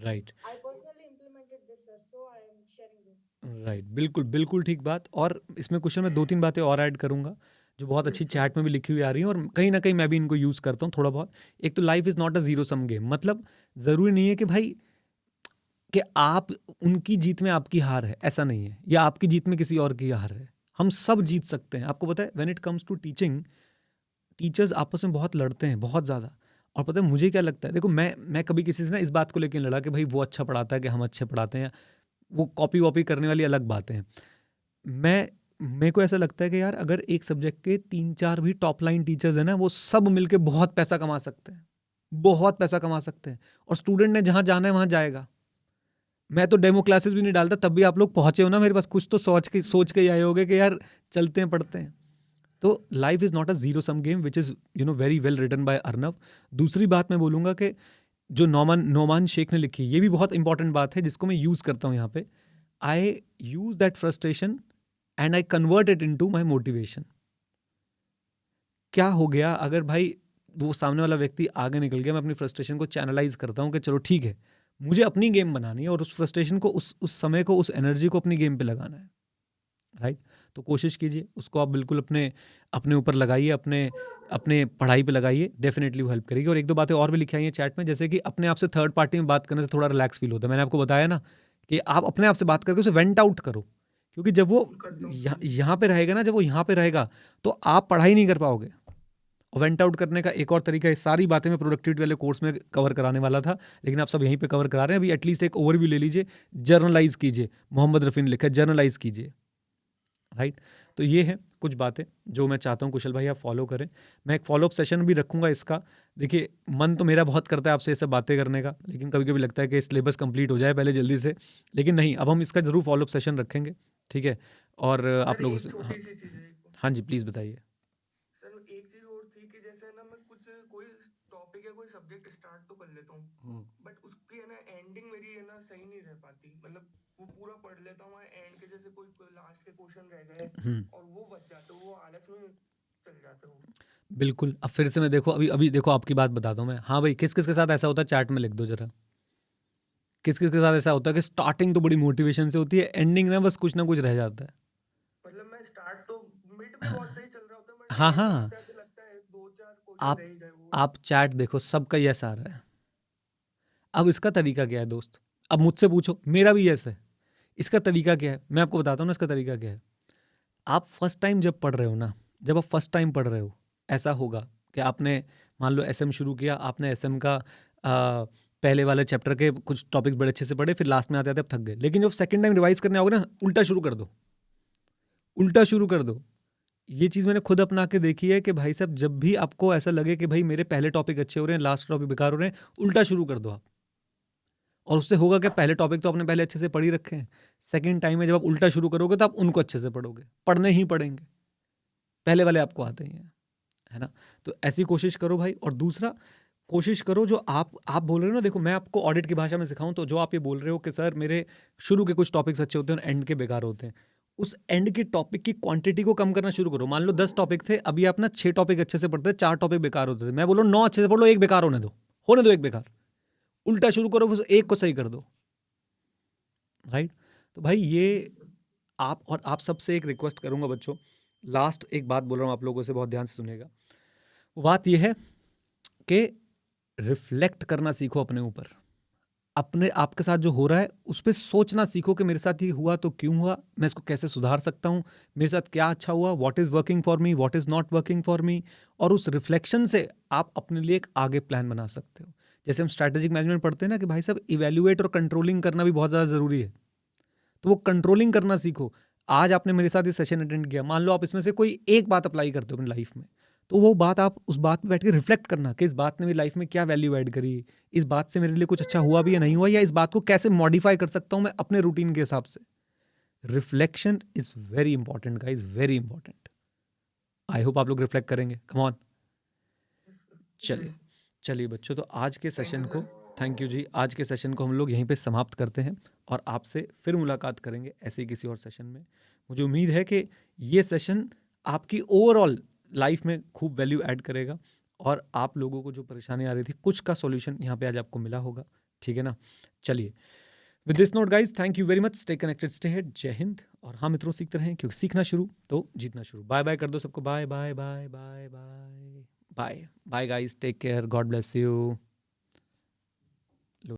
A: right
C: I personally implemented this, sir, so I am sharing this.
A: Right, बिल्कुल बिल्कुल ठीक बात। और इसमें question में 2-3 बातें और add करूंगा जो बहुत अच्छी चैट में भी लिखी हुई आ रही हैं, और कहीं ना कहीं मैं भी इनको यूज़ करता हूँ थोड़ा बहुत। एक तो life is not a zero sum game, मतलब ज़रूरी नहीं है कि भाई कि आप, उनकी जीत में आपकी हार है, ऐसा नहीं है, या आपकी जीत में किसी और की हार है। हम सब जीत सकते हैं। आपको पता है, when it comes to teaching, teachers आपस में बहुत लड़ते हैं, बहुत ज़्यादा। और पता है मुझे क्या लगता है, देखो मैं कभी किसी से ना इस बात को लेकर लड़ा कि भाई वो अच्छा पढ़ाता है कि हम अच्छे पढ़ाते हैं, वो कॉपी वॉपी करने वाली अलग बातें हैं। मेरे को ऐसा लगता है कि यार अगर एक सब्जेक्ट के 3-4 भी टॉप लाइन टीचर्स हैं ना, वो सब मिलके बहुत पैसा कमा सकते हैं, बहुत पैसा कमा सकते हैं। और स्टूडेंट ने जहाँ जाना है वहाँ जाएगा। मैं तो डेमो क्लासेस भी नहीं डालता, तब भी आप लोग पहुंचे हो ना मेरे पास, कुछ तो सोच के आए होगे कि यार चलते हैं, पढ़ते हैं। तो life is not a zero sum game, which is very well written by Arnav. दूसरी बात मैं बोलूँगा कि जो नोमान शेख ने लिखी, ये भी बहुत इंपॉर्टेंट बात है जिसको मैं यूज़ करता हूँ यहाँ पे। I use that frustration and I convert it into my motivation. क्या हो गया अगर भाई वो सामने वाला व्यक्ति आगे निकल गया, मैं अपनी फ्रस्ट्रेशन को चैनलाइज करता हूँ कि चलो ठीक है, मुझे अपनी गेम बनानी है और उस फ्रस्ट्रेशन को, उस समय को, उस एनर्जी को अपनी गेम पे लगाना है, राइट? तो कोशिश कीजिए उसको आप बिल्कुल अपने अपने ऊपर लगाइए, अपने अपने पढ़ाई पे लगाइए, डेफिनेटली वो हेल्प करेगी। और एक दो बातें और भी लिखी आई हैं चैट में, जैसे कि अपने आप से थर्ड पार्टी में बात करने से थोड़ा रिलैक्स फील होता है। मैंने आपको बताया ना कि आप अपने आप से बात करके उसे वेंट आउट करो, क्योंकि जब वो
B: करता हूँ
A: यहाँ पे रहेगा ना, जब वो यहाँ पे रहेगा तो आप पढ़ाई नहीं कर पाओगे। और वेंट आउट करने का एक और तरीका है, सारी बातें मैं प्रोडक्टिविटी वाले कोर्स में कवर कराने वाला था, लेकिन आप सब यहीं पे कवर करा रहे हैं। अभी एटलीस्ट एक ओवरव्यू ले लीजिए, जर्नलाइज कीजिए। मोहम्मद रफ़ी ने लिखा है जर्नलाइज कीजिए, राइट? तो ये है कुछ बातें जो मैं चाहता हूँ कुशल भाई आप फॉलो करें। मैं एक फॉलोअप सेशन भी रखूँगा इसका। देखिए मन तो मेरा बहुत करता है आपसे ये सब बातें करने का, लेकिन कभी कभी लगता है कि सिलेबस कंप्लीट हो जाए पहले जल्दी से, लेकिन नहीं, अब हम इसका ज़रूर फॉलोअप सेशन रखेंगे, ठीक है? और आप
B: सर
A: लोगों
B: एक
A: से, हाँ
B: छोटी सी चीज है
A: हाँ जी प्लीज़ बताइए।
B: सर एक चीज और थी कि जैसे है ना मैं कुछ कोई टॉपिक या कोई सब्जेक्ट स्टार्ट तो कर लेता हूँ, बट उसकी है ना एंडिंग मेरी है ना सही नहीं रह पाती। मतलब वो पूरा पढ़ लेता हूँ, एंड के जैसे कोई लास्ट के क्वेश्चन रह गए और वो बच जाते, वो आलस में चल जाते हो।
A: बिल्कुल, अब फिर से मैं देखो, अभी अभी देखो आपकी बात बताता हूँ मैं। हाँ भाई, किस किस के साथ ऐसा होता है चैट में लिख दो जरा। किस किस के साथ ऐसा होता है कि स्टार्टिंग तो बड़ी मोटिवेशन से होती है, एंडिंग ना बस कुछ ना कुछ रह जाता है।
B: मतलब मैं स्टार्ट तो मिड में बहुत सही चल रहा होता है, बट
A: हाँ
B: एंड में
A: हाँ,
B: आते आते लगता है दो चार क्वेश्चन
A: आप
B: रह ही गए वो।
A: आप चैट देखो, सबका ये ऐसा आ रहा है। अब इसका तरीका क्या है दोस्त? अब मुझसे पूछो, मेरा भी ऐसा है। इसका तरीका क्या है मैं आपको बताता हूँ ना, इसका तरीका क्या है। आप फर्स्ट टाइम जब पढ़ रहे हो ना, जब आप फर्स्ट टाइम पढ़ रहे हो, ऐसा होगा कि आपने मान लो एसएम शुरू किया, आपने एसएम का पहले वाले चैप्टर के कुछ टॉपिक्स बड़े अच्छे से पढ़े, फिर लास्ट में आते आते आप थक गए। लेकिन जब सेकंड टाइम रिवाइज करने आओगे ना, उल्टा शुरू कर दो, उल्टा शुरू कर दो। ये चीज़ मैंने खुद अपना के देखी है कि भाई साहब, जब भी आपको ऐसा लगे कि भाई मेरे पहले टॉपिक अच्छे हो रहे हैं, लास्ट टॉपिक बेकार हो रहे हैं, उल्टा शुरू कर दो आप। और उससे होगा कि पहले टॉपिक तो आपने पहले अच्छे से पढ़ ही रखे हैं, सेकंड टाइम में जब आप उल्टा शुरू करोगे तो आप उनको अच्छे से पढ़ोगे, पढ़ने ही पढ़ेंगे, पहले वाले आपको आते ही हैं, है ना? तो ऐसी कोशिश करो भाई। और दूसरा, कोशिश करो जो आप बोल रहे हो ना, देखो मैं आपको ऑडिट की भाषा में सिखाऊं, तो जो आप ये बोल रहे हो कि सर मेरे शुरू के कुछ टॉपिक्स अच्छे होते हैं और एंड के बेकार होते हैं, उस एंड के टॉपिक की क्वांटिटी को कम करना शुरू करो। मान लो 10 टॉपिक थे, अभी आप ना 6 टॉपिक अच्छे से पढ़ते थे, 4 टॉपिक बेकार होते थे, मैं बोलो 9 अच्छे से पढ़ लो, एक बेकार होने दो एक बेकार, उल्टा शुरू करो, उस एक को सही कर दो, राइट? तो भाई ये और आप सबसे एक रिक्वेस्ट करूंगा बच्चों, लास्ट एक बात बोल रहा हूँ आप लोगों से, बहुत ध्यान से सुनेगा। वो बात ये है कि रिफ्लेक्ट करना सीखो अपने ऊपर, अपने आपके साथ जो हो रहा है उस पर सोचना सीखो कि मेरे साथ ये हुआ तो क्यों हुआ, मैं इसको कैसे सुधार सकता हूँ, मेरे साथ क्या अच्छा हुआ, what is working for me, what is not working for me. और उस रिफ्लेक्शन से आप अपने लिए एक आगे प्लान बना सकते हो। जैसे हम स्ट्रैटेजिक मैनेजमेंट पढ़ते हैं ना कि भाई साहब इवेल्युएट और कंट्रोलिंग करना भी बहुत ज़्यादा ज़रूरी है, तो वो कंट्रोलिंग करना सीखो। आज आपने मेरे साथ ये सेशन अटेंड किया, मान लो आप इसमें से कोई एक बात अप्लाई करते हो अपनी लाइफ में, तो वो बात आप उस बात पे बैठ के रिफ्लेक्ट करना कि इस बात ने मेरी लाइफ में क्या वैल्यू ऐड करी, इस बात से मेरे लिए कुछ अच्छा हुआ भी या नहीं हुआ, या इस बात को कैसे मॉडिफाई कर सकता हूँ मैं अपने रूटीन के हिसाब से। Reflection is very important guys, very important. I hope आप लोग रिफ्लेक्ट करेंगे, कम ऑन। चलिए चलिए बच्चों, तो आज के सेशन को, थैंक यू जी, आज के सेशन को हम लोग यहीं पे समाप्त करते हैं और आपसे फिर मुलाकात करेंगे ऐसे ही किसी और सेशन में। मुझे उम्मीद है कि ये सेशन आपकी ओवरऑल लाइफ में खूब वैल्यू ऐड करेगा और आप लोगों को जो परेशानी आ रही थी, कुछ का सॉल्यूशन यहाँ पे आज आपको मिला होगा, ठीक है ना? चलिए, with this note guys, thank you very much, stay connected, stay head, जय हिंद। और हाँ मित्रों, सीखते रहें, क्योंकि सीखना शुरू तो जीतना शुरू। बाय बाय कर दो सबको, bye bye bye bye bye bye bye guys, take care, God bless you.